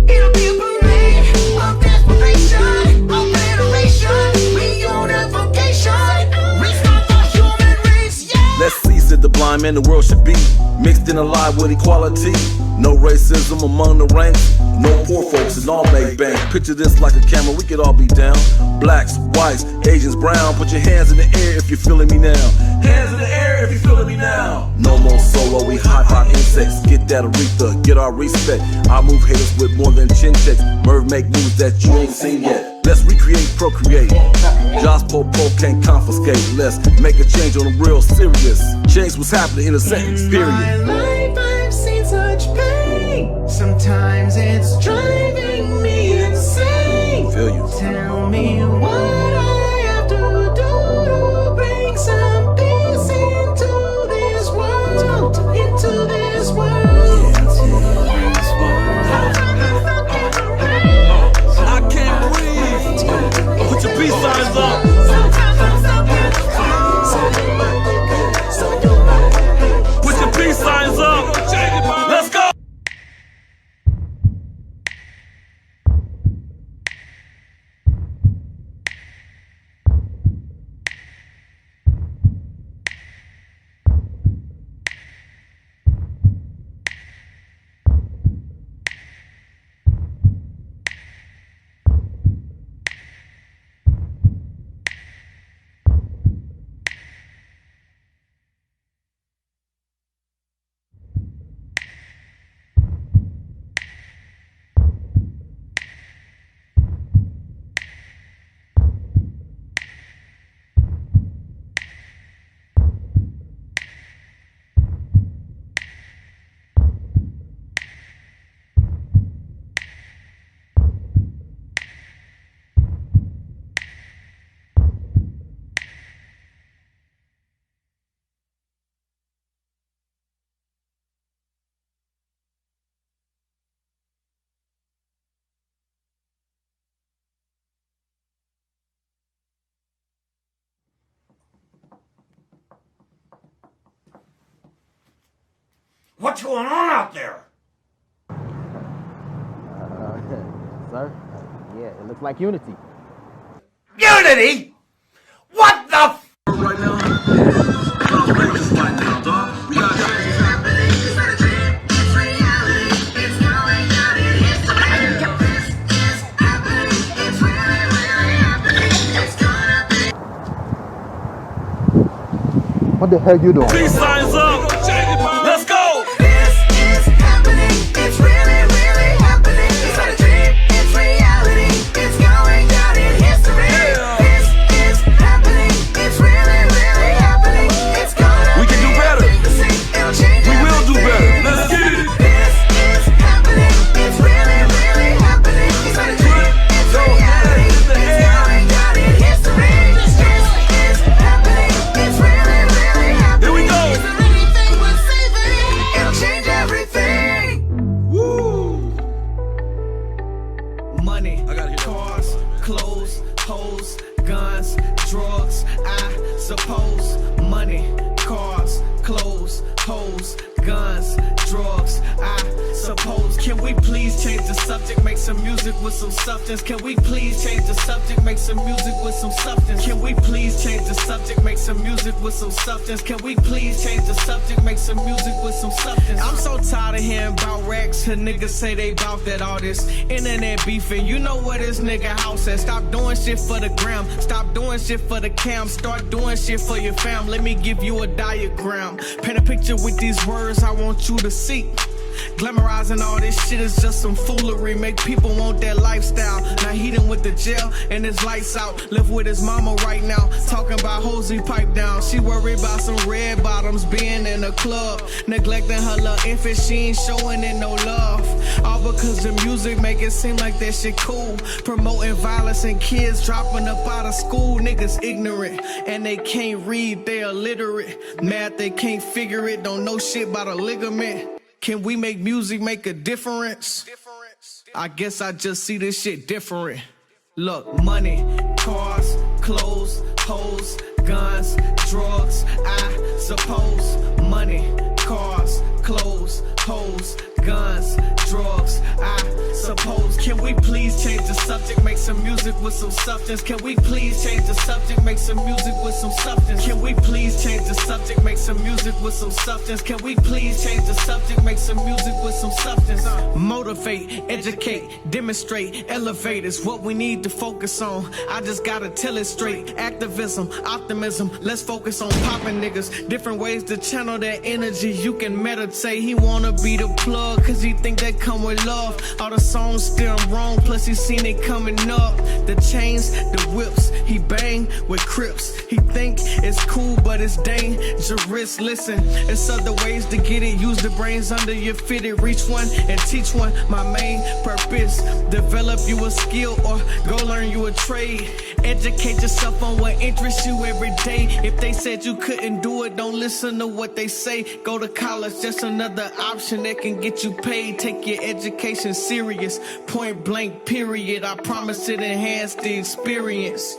It'll be a parade of desperation, obliteration, reunification. Restart the human race, yeah. Let's seize it, the blind man the world should be. Mixed in alive with equality. No racism among the ranks. No poor folks in all make bank. Picture this like a camera, we could all be down. Blacks, whites, Asians, brown. Put your hands in the air if you're feeling me now. Hands in the air if you're feeling me now. No more solo, we hot insects. Get that Aretha, get our respect. I move haters with more than chin checks. Merv make moves that you ain't seen yet. Let's recreate, procreate. Josh Popo can't confiscate. Let's make a change on the real serious. Change what's happening in a sentence, period. My life, I've seen such pain. Sometimes it's driving me insane. Feel you. Tell me what I have to do to bring some peace into this world. Into this world. I can't breathe. Put your peace signs up. Put your peace signs up. Let's go. What's going on out there? Sir? Yeah, it looks like unity. insanity? What the f? Right now? What the hell you doing? Peace signs up. Let's go. This is happening. It's really, really happening. It's not a dream. It's reality. It's going down in history. This is happening. It's really, really happening. It's gonna. We can do better. We will do better. Let's get it. This is happening. It's really, really happening. It's not a dream. It's reality. It's going down in history. This is happening. It's really, really happening. Here we go. It'll change everything. Woo! Money, cars, clothes, hoes, guns, drugs, I suppose. Money, cars, clothes, hoes, guns, drugs, I suppose. Can we please change the subject, make some music with some substance? Can we please change the subject, make some music with some substance? Can we please change the subject, make some music with some substance? Can we please change the subject, make some music with some substance? I'm so tired of hearing about racks, and niggas say they bout that all this internet beefing. You know where this nigga house at. Stop doing shit for the gram, stop doing shit for the cam, start doing shit for your fam. Let me give you a diagram, paint a picture with these words I want you to see. Glamorizing all this shit is just some foolery. Make people want that lifestyle. Now he done with the jail and his lights out. Live with his mama right now, talking about hoes he pipe down. She worried about some red bottoms being in a club, neglecting her little infant, she ain't showing it no love. All because the music make it seem like that shit cool. Promoting violence and kids dropping up out of school. Niggas ignorant and they can't read, they illiterate. Mad they can't figure it, don't know shit about a ligament. Can we make music make a difference? I guess I just see this shit different. Look, money, cars, clothes, hoes, guns, drugs, I suppose. Money, cars, clothes, hoes, guns, drugs, I suppose. Can we please change the subject, make some music with some substance? Can we please change the subject, make some music with some substance? Can we please change the subject, make some music with some substance? Can we please change the subject, make some music with some substance? Motivate, educate, demonstrate, elevate is what we need to focus on. I just gotta tell it straight. Activism, optimism, let's focus on popping niggas. Different ways to channel that energy. You can meditate, he wanna be the plug, cause he think that come with love. All the songs steer him wrong, plus he seen it coming up. The chains, the whips, he bang with Crips. He think it's cool, but it's dangerous. Listen, it's other ways to get it. Use the brains under your fitted. Reach one and teach one. My main purpose, develop you a skill or go learn you a trade. Educate yourself on what interests you every day. If they said you couldn't do it, don't listen to what they say. Go to college, just another option that can get you paid. Take your education serious, point blank period. I promise it enhance the experience.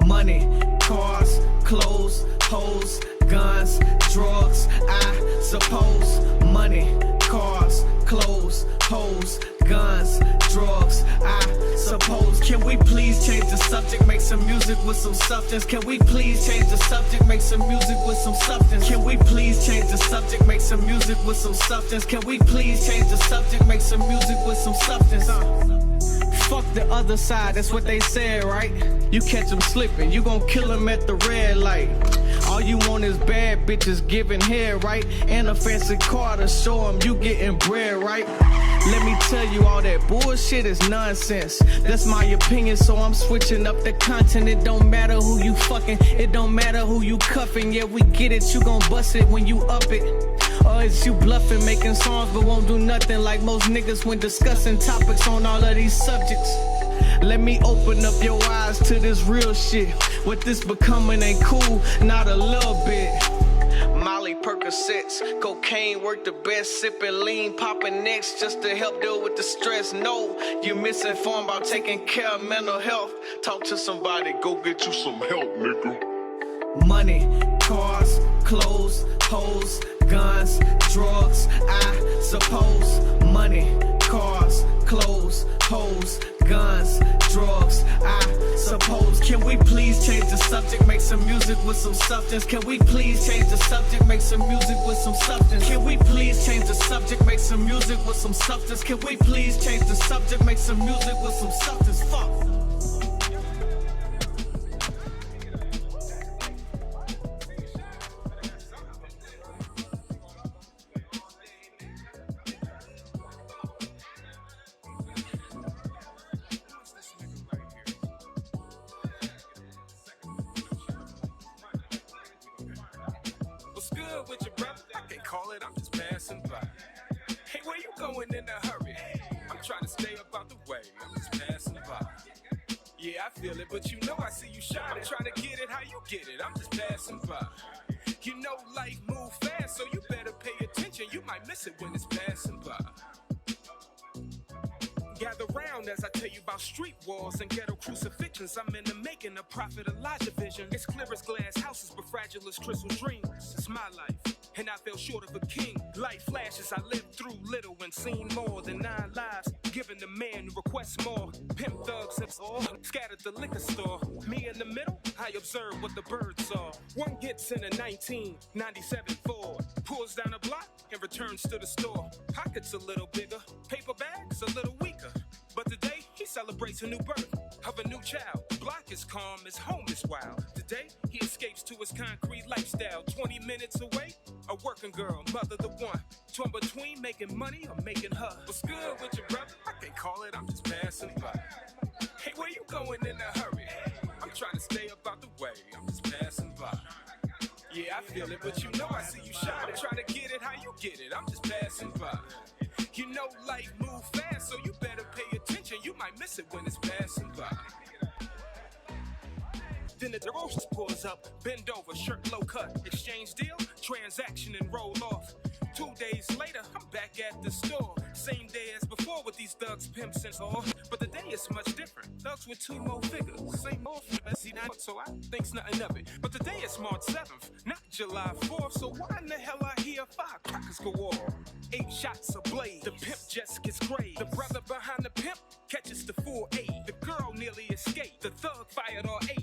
Money, cars, clothes, hoes, guns, drugs, I suppose. Money, cars, clothes, hoes, guns, drugs, I suppose. Can we please change the subject, make some music with some substance? Can we please change the subject, make some music with some substance? Can we please change the subject, make some music with some substance? Can we please change the subject, make some music with some substance? Fuck the other side, that's what they said, right? You catch them slipping, you gon' kill them at the red light. All you want is bad bitches giving head, right? And a fancy car to show them you getting bread, right? Let me tell you, all that bullshit is nonsense. That's my opinion, so I'm switching up the content. It don't matter who you fucking, it don't matter who you cuffing. Yeah, we get it, you gon' bust it when you up it. Or is you bluffing, making songs but won't do nothing like most niggas when discussing topics on all of these subjects. Let me open up your eyes to this real shit. What this becoming ain't cool, not a little bit. Molly, Percocets, cocaine work the best. Sipping lean, popping next just to help deal with the stress. No, you misinformed about taking care of mental health. Talk to somebody, go get you some help, nigga. Money, cars, clothes, hoes, guns, drugs, I suppose. Money, cars, clothes, hoes, guns, drugs, I suppose. suppose. Can we please change the subject, make some music with some substance? Can we please change the subject, make some music with some substance? Can we please change the subject, make some music with some substance? Can we please change the subject, make some music with some substance? Fuck. What's good with your brother? I can't call it, I'm just passing by. Hey, where you going in a hurry? I'm trying to stay up out the way, I'm just passing by. Yeah, I feel it, but you know I see you shine. I'm trying to get it how you get it, I'm just passing by. You know life move fast, so you better pay attention. You might miss it when it's passing by. Gather round as I tell you about street wars and ghetto crucifixions. I'm in the making of prophet Elijah vision. It's clear as glass houses, but fragile as crystal dreams. It's my life, and I fell short of a king. Life flashes, I lived through little and seen more than 9 lives. Giving the man who requests more. Pimp thugs and all scattered the liquor store. Me in the middle, I observe what the birds saw. One gets in a 1997 Ford, pulls down a block and returns to the store. Pockets a little bigger, paper bags a little weaker. But today, he celebrates a new birth of a new child. Block is calm, his home is wild. Today, he escapes to his concrete lifestyle. 20 minutes away, a working girl, mother the one. Torn between making money or making her. What's good with your brother? I can't call it, I'm just passing by. Hey, where you going in a hurry? I'm trying to stay up out the way, I'm just passing by. Yeah, I feel it, but you know I see you shine. I'm trying to get it how you get it, I'm just passing by. You know life move fast, so you better pay attention. You might miss it when it's passing by. Then the DeRoche pulls up, bend over, shirt low cut, exchange deal, transaction and roll off. 2 days later, I'm back at the store. Same day as before with these thugs, pimps and all. But the day is much different. Thugs with 2 more figures. Same old see that, so I think's nothing of it. But the day is March 7th, not July 4th. So why in the hell I hear 5 crackers go off? 8 shots ablaze. The pimp just gets grazed. The brother behind the pimp catches the full 8. The girl nearly escaped. The thug fired all 8.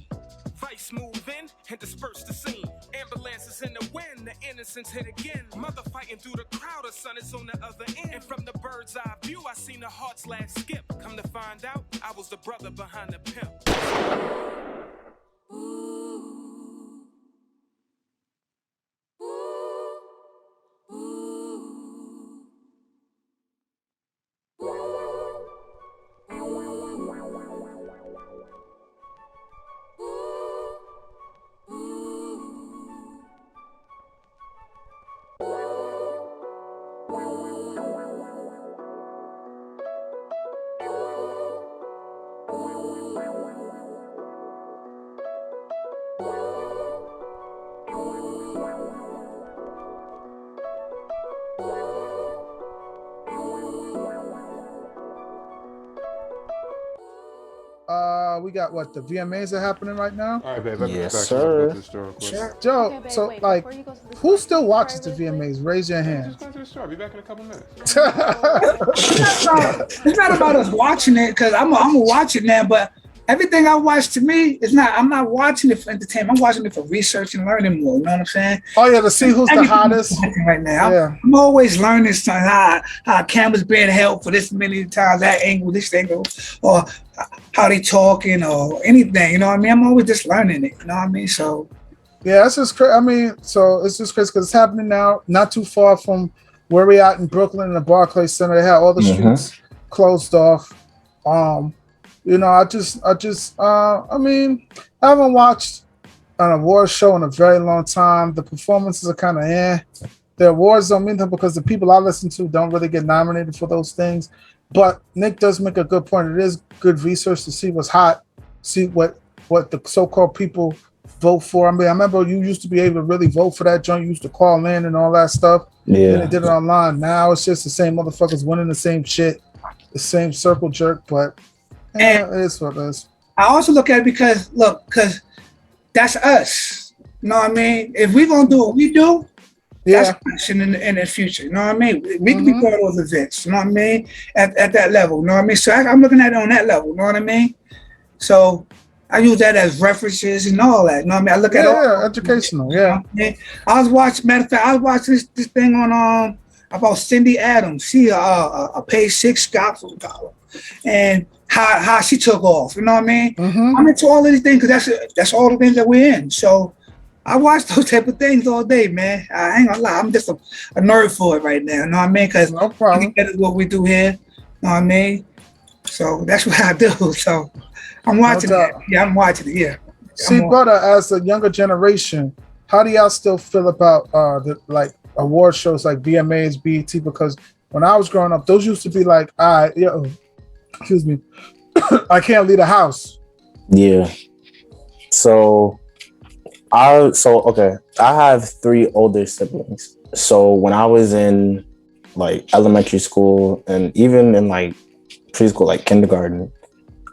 Vice move in and disperse the scene. Ambulances in the wind, the innocents hit again. Mother fighting through the crowd, her son is on the other end. And from the bird's eye view, I seen the heart's last skip. Come to find out, I was the brother behind the pimp. We got what, the VMAs are happening right now? All right, babe. Yes, sir. Joe, Okay, babe, so wait, like, before you go to the who store, still can watches you the VMAs? Raise your hand. Just go to the store. I'll be back in a couple minutes. It's not about us watching it, because I'm gonna watch it now, but everything I watch, to me, I'm not watching it for entertainment. I'm watching it for research and learning more. You know what I'm saying? Oh yeah, to see who's the hottest right now. Yeah. I'm always learning something, how a camera's being held for this many times, that angle, this angle, or how they talking, or anything. You know what I mean? I'm always just learning it. You know what I mean? So yeah, that's just crazy. I mean, so it's just crazy because it's happening now, not too far from where we at in Brooklyn in the Barclays Center. They had all the streets closed off. You know, I mean, I haven't watched an award show in a very long time. The performances are kind of The awards don't mean that because the people I listen to don't really get nominated for those things. But Nick does make a good point. It is good research to see what's hot, see what the so-called people vote for. I mean, I remember you used to be able to really vote for that joint. You used to call in and all that stuff. Yeah. And they did it online. Now it's just the same motherfuckers winning the same shit, the same circle jerk, but it is what it is. I also look at it because that's us. You know what I mean? If we're gonna do what we do, that's us in the future. You know what I mean? We can be part of those events. You know what I mean? At that level. You know what I mean? So I'm looking at it on that level. You know what I mean? So I use that as references and all that. You know what I mean? I look at all educational. Yeah. I was watching. Matter of fact, I was watching this thing on about Cindy Adams. She a page 6 gospel scholar, and how she took off. You know what I mean? I'm into all of these things because that's all the things that we're in. So I watch those type of things all day, man. I ain't gonna lie. I'm just a nerd for it right now. You know what I mean? Because no problem. That is what we do here. You know what I mean? So that's what I do. So I'm watching it. Yeah, I'm watching it. Yeah. See, brother, as a younger generation, how do y'all still feel about the like award shows like VMAs, BET? Because when I was growing up, those used to be like, excuse me, I can't leave the house. Yeah. So I have 3 older siblings. So when I was in like elementary school and even in like preschool, like kindergarten,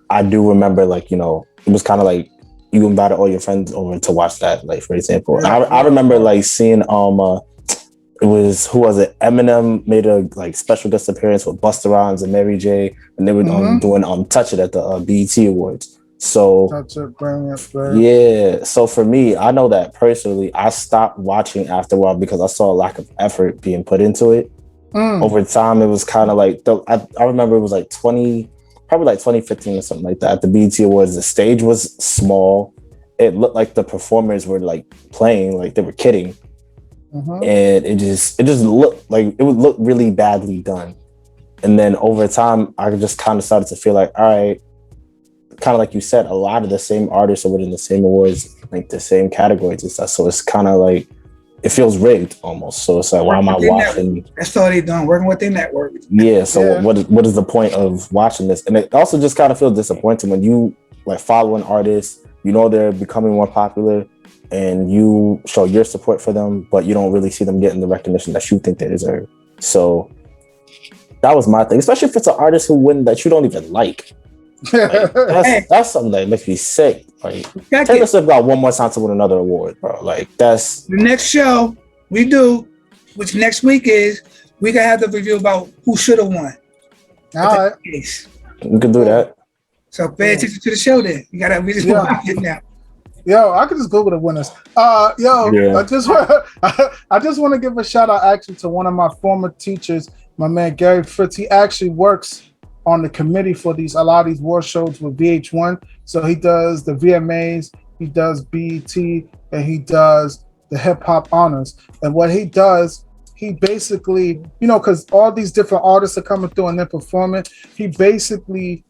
I do remember like, you know, it was kind of like you invited all your friends over to watch that, like, for example. Yeah. I remember like seeing it was, who was it? Eminem made a like special guest appearance with Busta Rhymes and Mary J, and they were doing Touch It at the BET Awards. So Touch It, bring it, yeah. So for me, I know that personally, I stopped watching after a while because I saw a lack of effort being put into it. Over time, it was kind of like I remember it was like probably like 2015 or something like that. At the BET Awards, the stage was small. It looked like the performers were like playing, like they were kidding. And it just looked like it would look really badly done. And then over time, I just kind of started to feel like, all right, kind of like you said, a lot of the same artists are winning the same awards, like the same categories and stuff. So it's kind of like, it feels rigged almost. So it's like, why am I watching? That's all they done, working with their network. Yeah. So what is the point of watching this? And it also just kind of feels disappointing when you like follow an artist, you know they're becoming more popular, and you show your support for them, but you don't really see them getting the recognition that you think they deserve. So that was my thing, especially if it's an artist who win that you don't even like. Like, that's something that makes me sick. Like, Taylor Swift got one more time to win another award, bro. Like, that's the next show we do, which next week is, we gonna have the review about who should have won. All right, we can do that. So pay attention to the show. Then we just watch it now. Yo, I could just Google the winners. I just want to give a shout out actually to one of my former teachers, my man Gary Fritz. He actually works on the committee for a lot of these war shows with VH1. So he does the VMAs, he does BET, and he does the hip hop honors. And what he does, he basically, you know, because all these different artists are coming through and they're performing, he basically,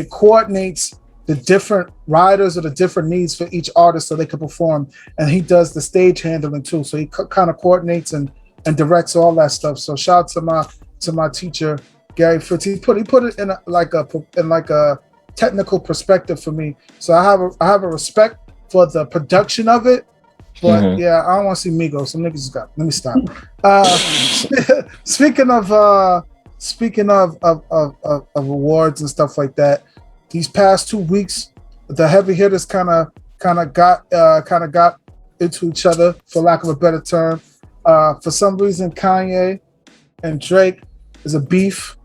coordinates the different riders or the different needs for each artist so they can perform. And he does the stage handling too. So he kind of coordinates and directs all that stuff. So shout out to my teacher, Gary Fritz. He put it in a technical perspective for me. So I have a respect for the production of it. But yeah, I don't want to see Migos. Some niggas got. Let me stop. Speaking of awards and stuff like that, these past 2 weeks, the heavy hitters kind of got into each other, for lack of a better term. For some reason, Kanye and Drake is a beef.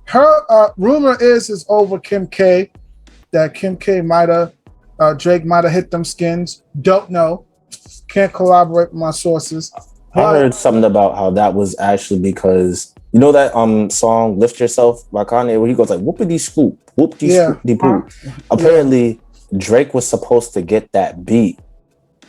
Her rumor is over Kim K, that Kim K Drake might have hit them skins. Don't know. Can't collaborate with my sources. I heard something about how that was actually because, you know that song "Lift Yourself" by Kanye, where he goes like "whoopity scoop, whoopity scoopity poop." Apparently, Drake was supposed to get that beat,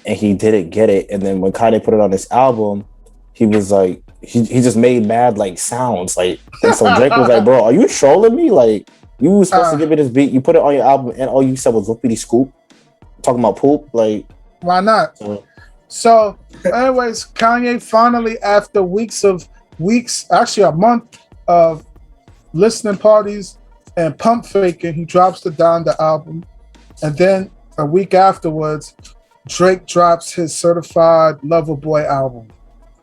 and he didn't get it. And then when Kanye put it on his album, he was like, he just made mad like sounds like. And so Drake was like, "Bro, are you trolling me? Like, you were supposed to give me this beat, you put it on your album, and all you said was whoopity scoop, talking about poop. Like, why not?" So, anyways, Kanye finally, after actually a month of listening parties and pump faking, he drops the Donda album. And then a week afterwards, Drake drops his Certified Lover Boy album.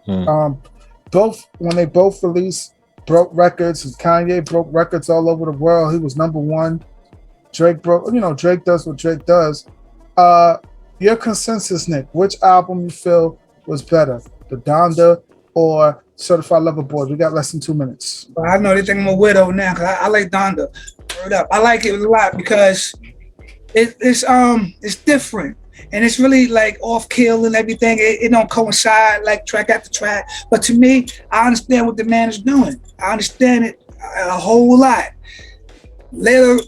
When they both released, broke records. Kanye broke records all over the world. He was #1. Drake does what Drake does. Your consensus, Nick, which album you feel was better, the Donda or Certified Lover Boy? We got less than 2 minutes. Well, I know they think I'm a widow now because I like Donda. Word up. I like it a lot because it's different. And it's really like off kill and everything. It don't coincide like track after track. But to me, I understand what the man is doing. I understand it a whole lot. Later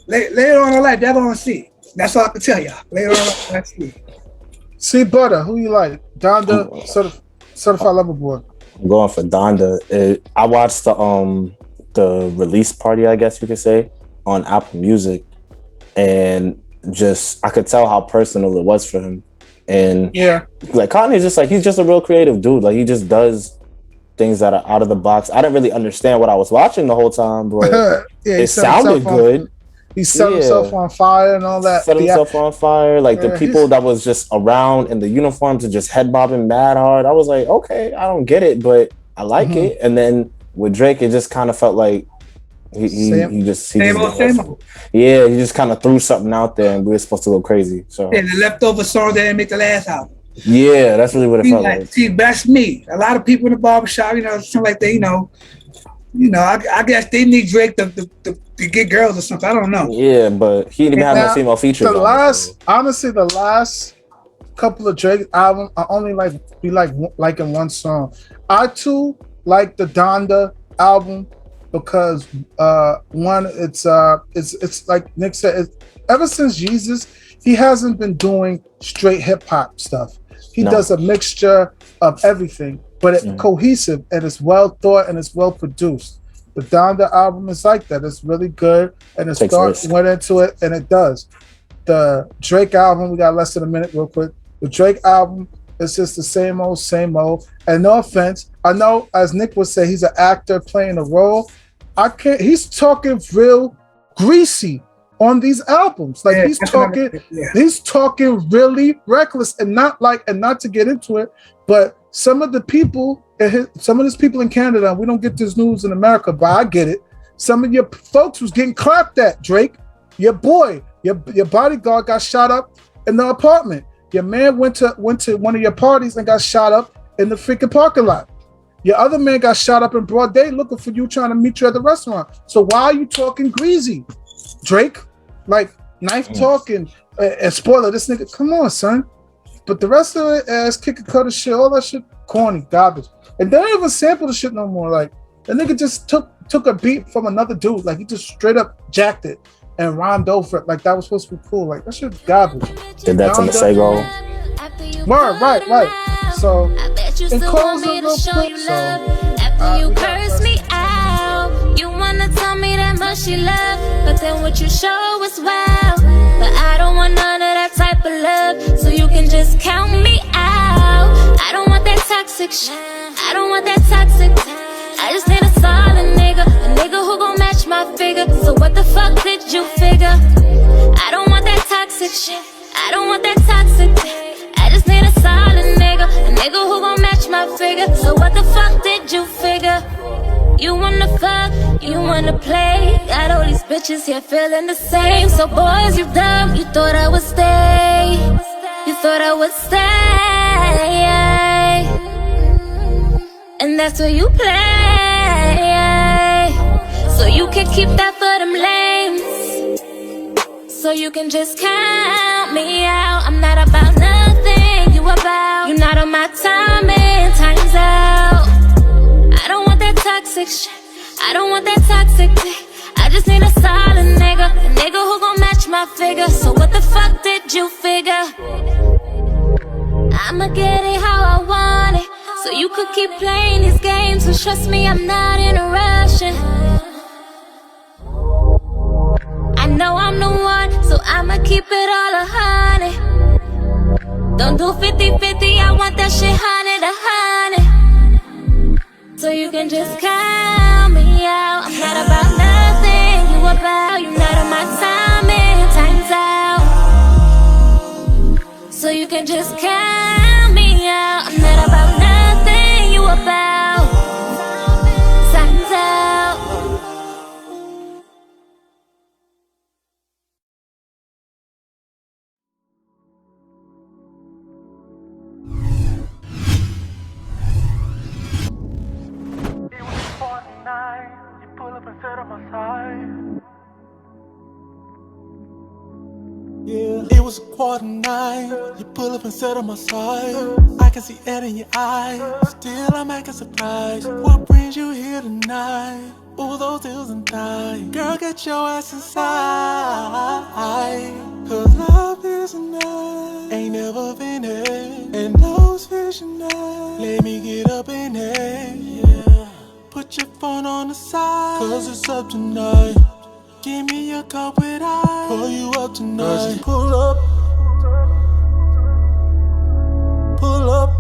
on in life, y'all gonna see. That's all I can tell y'all. Later on, let's see. See, Butter, who you like? Donda, Certified Lover Boy. I'm going for Donda. I watched the release party, I guess you could say, on Apple Music, and just I could tell how personal it was for him. And yeah, like Kanye's just like, he's just a real creative dude. Like he just does things that are out of the box. I didn't really understand what I was watching the whole time, but it sounded good. He set himself on fire and all that. Set himself on fire. Like the people that was just around in the uniforms and just head bobbing mad hard. I was like, okay, I don't get it, but I like it. And then with Drake, it just kind of felt like he just kind of threw something out there and we were supposed to go crazy. So the leftover song that didn't make the last album. Yeah, that's really what it felt like. See, that's me. A lot of people in the barbershop, something like they, I guess they need Drake to get girls or something. I don't know. Yeah, but he didn't even have no female features. Honestly, the last couple of Drake albums, I only liking one song. I too like the Donda album because one, it's like Nick said, ever since Jesus, he hasn't been doing straight hip hop stuff. He does a mixture of everything, but it's cohesive and it's well thought and it's well produced. The Donda album is like that. It's really good and went into it and it does. The Drake album, we got less than a minute real quick. The Drake album is just the same old. And no offense, I know as Nick would say, he's an actor playing a role. He's talking real greasy on these albums. Like he's talking really reckless and not to get into it, but some of his people in Canada, we don't get this news in America, but I get it. Some of your folks was getting clapped at, Drake. Your boy, your bodyguard got shot up in the apartment. Your man went to one of your parties and got shot up in the freaking parking lot. Your other man got shot up in broad day looking for you, trying to meet you at the restaurant. So why are you talking greasy, Drake? Like knife talking and spoiler, this nigga, come on, son. But the rest of it, ass kicker cutter shit, all that shit, corny, garbage. And they don't even sample the shit no more. Like the nigga just took a beat from another dude. Like he just straight up jacked it and rhymed over it. Like that was supposed to be cool. Like that shit garbage. Did that to Masego? Right. So in closing, real quick, after you curse me out, you wanna tell me that much you love, but then what you show is wow. But I don't want none of that type of love, so you can just count me out. I don't want that toxic shit. I don't want that toxic. I just need a solid nigga, a nigga who gon' match my figure. So what the fuck did you figure? I don't want that toxic shit. I don't want that toxic. I just need a solid nigga, a nigga who gon' match my figure. So what the fuck did you figure? You wanna fuck, you wanna play. Got all these bitches here feeling the same. So boys, you dumb, you thought I would stay. You thought I would stay. And that's where you play. So you can keep that for them lames. So you can just count me out. I'm not about nothing you about. You're not on my time and time's out. I don't want that toxic shit. I don't want that toxic dick. I just need a solid nigga, a nigga who gon' match my figure. So what the fuck did you figure? I'ma get it how I want it, so you could keep playing these games. So trust me, I'm not in a rush. I know I'm the one, so I'ma keep it all 100. Don't do 50-50, I want that shit 100 to 100. So you can just count me out. I'm not about nothing you about. You're not on my time and time's out. So you can just count me out. I'm not about nothing you about. Time's out. You pull up and sit on my side. It was 8:45. You pull up and sit on my side. I can see it in your eyes. Still, I'm acting surprised. What brings you here tonight? Ooh, those heels and thighs. Girl, get your ass inside. Cause love is enough. Ain't never been it. And those vision eyes. Let me get up in it. Yeah. Put your phone on the side. Cause it's up tonight. Give me a cup with ice. Pull you up tonight. Just pull up. Pull up.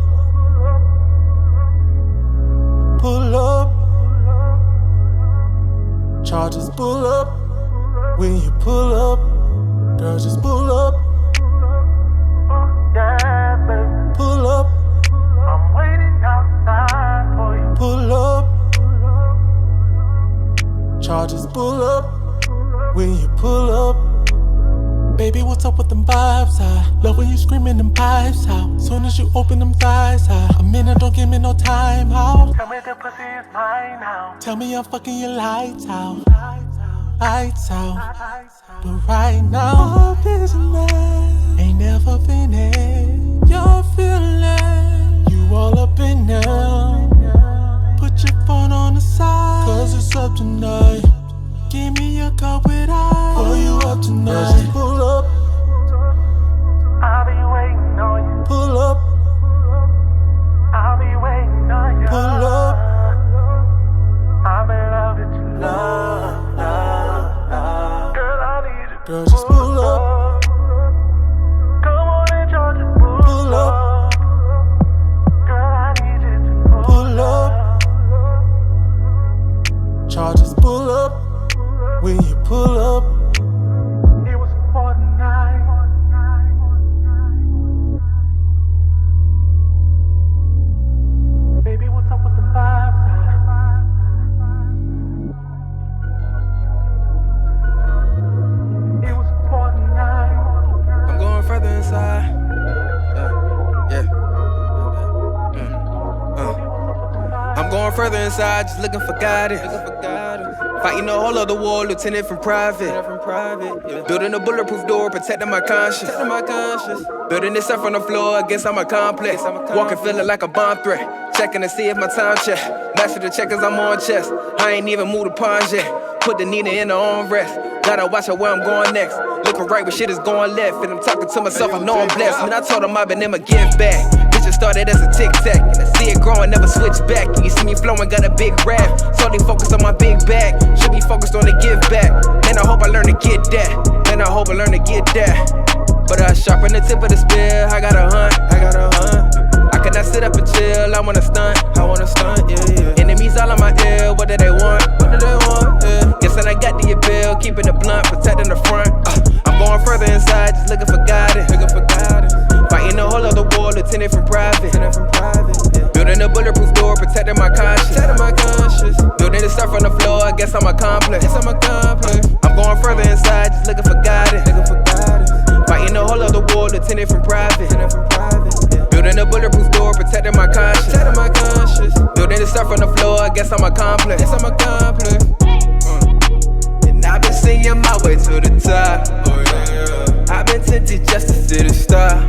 Pull up. Charges pull up. When you pull up, girl, just pull up. Yeah, baby. Pull up. I'm waiting outside for you. Pull up. Charges pull up. When you pull up, baby, what's up with them vibes? I love when you screaming them pipes out. Soon as you open them thighs out, a minute, don't give me no time out. Tell me the pussy is mine now. Tell me I'm fucking your lights out. Lights out. But right now, love is enough. Ain't never been it. You're feeling you all up in now. Put your phone on the side, cause it's up tonight. Give me a cup with ice. Pull you up tonight. Just pull up. I'll be waiting on you. Pull up. I'll be waiting on you. Pull up. I'm in love with you. Love, love, love. Girl, I need you. Girl, just pull up. Come on and Georgia, pull up. Girl, I need you to pull up. Charges pull up. When you pull up, it was 49. Baby, what's up with the vibes? It was 49. I'm going further inside. I'm going further inside, just looking for guidance. Fighting a whole other war, lieutenant from private. Building a bulletproof door, protecting my conscience. Building this up on the floor, I guess I'm a complex. Walking feeling like a bomb threat. Checking to see if my time check. Master the checkers, I'm on chest. I ain't even moved the pawns yet. Put the needle in the armrest. Gotta watch out where I'm going next. Looking right when shit is going left. And I'm talking to myself, I know I'm blessed. Man, I told him I've been in my give back. Bitches started as a tic-tac. And I see it growing, never switch back. You see me flowing, got a big rap. Solely focused on my big bag. Should be focused on the give back. Man, I hope I learn to get that. Man, I hope I learn to get that. But I sharpen the tip of the spear. I got a hunt. I cannot sit up and chill. I wanna stunt. Yeah. Enemies all on my ear. What do they want? Yeah. Guess I got the bill. Keeping it blunt, protecting the front. I'm going further inside, just looking for guidance. Fighting a whole other war, lieutenant from private. Building a bulletproof door, protecting my conscience. Building the stuff on the floor, I guess I'm a complex. I'm going further inside, just looking for guidance. Fighting a whole other war, lieutenant from private. Building a bulletproof door, protecting my conscience. Building the stuff on the floor, I guess I'm a complex. And I've been singing my way to the top. I've been tempted just to see the star.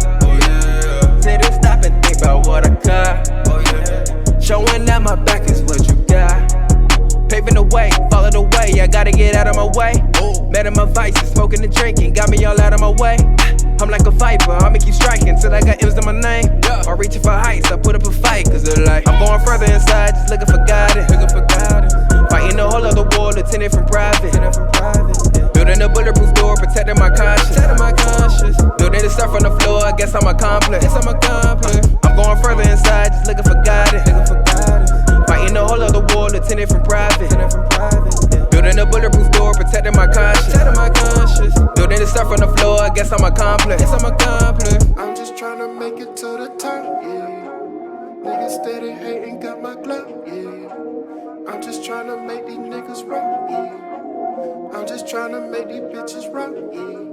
Take a stop and think about what I got. Showing that my back is what you got. Paving the way, follow the way. I gotta get out of my way. Met in my vices, smoking and drinking, got me all out of my way. I'm like a viper, I'ma keep striking till I got M's in my name. Or reaching for heights, I put up a fight, cause they're like I'm going further inside, just looking for guidance. Fighting a whole other war, lieutenant from private. Building a bulletproof door, protecting my conscience. Building the stuff on the floor, I guess I'm a complex. I'm going further inside, just looking for guidance. Fighting a whole other war, lieutenant from private. Building a bulletproof door, protecting my conscience. Building the stuff on the floor, I guess I'm a complex. I'm just trying to make it to the top, yeah. Niggas steady hating, got my clout, yeah. I'm just trying to make these niggas rock, yeah. I'm just trying to make these bitches rock, yeah.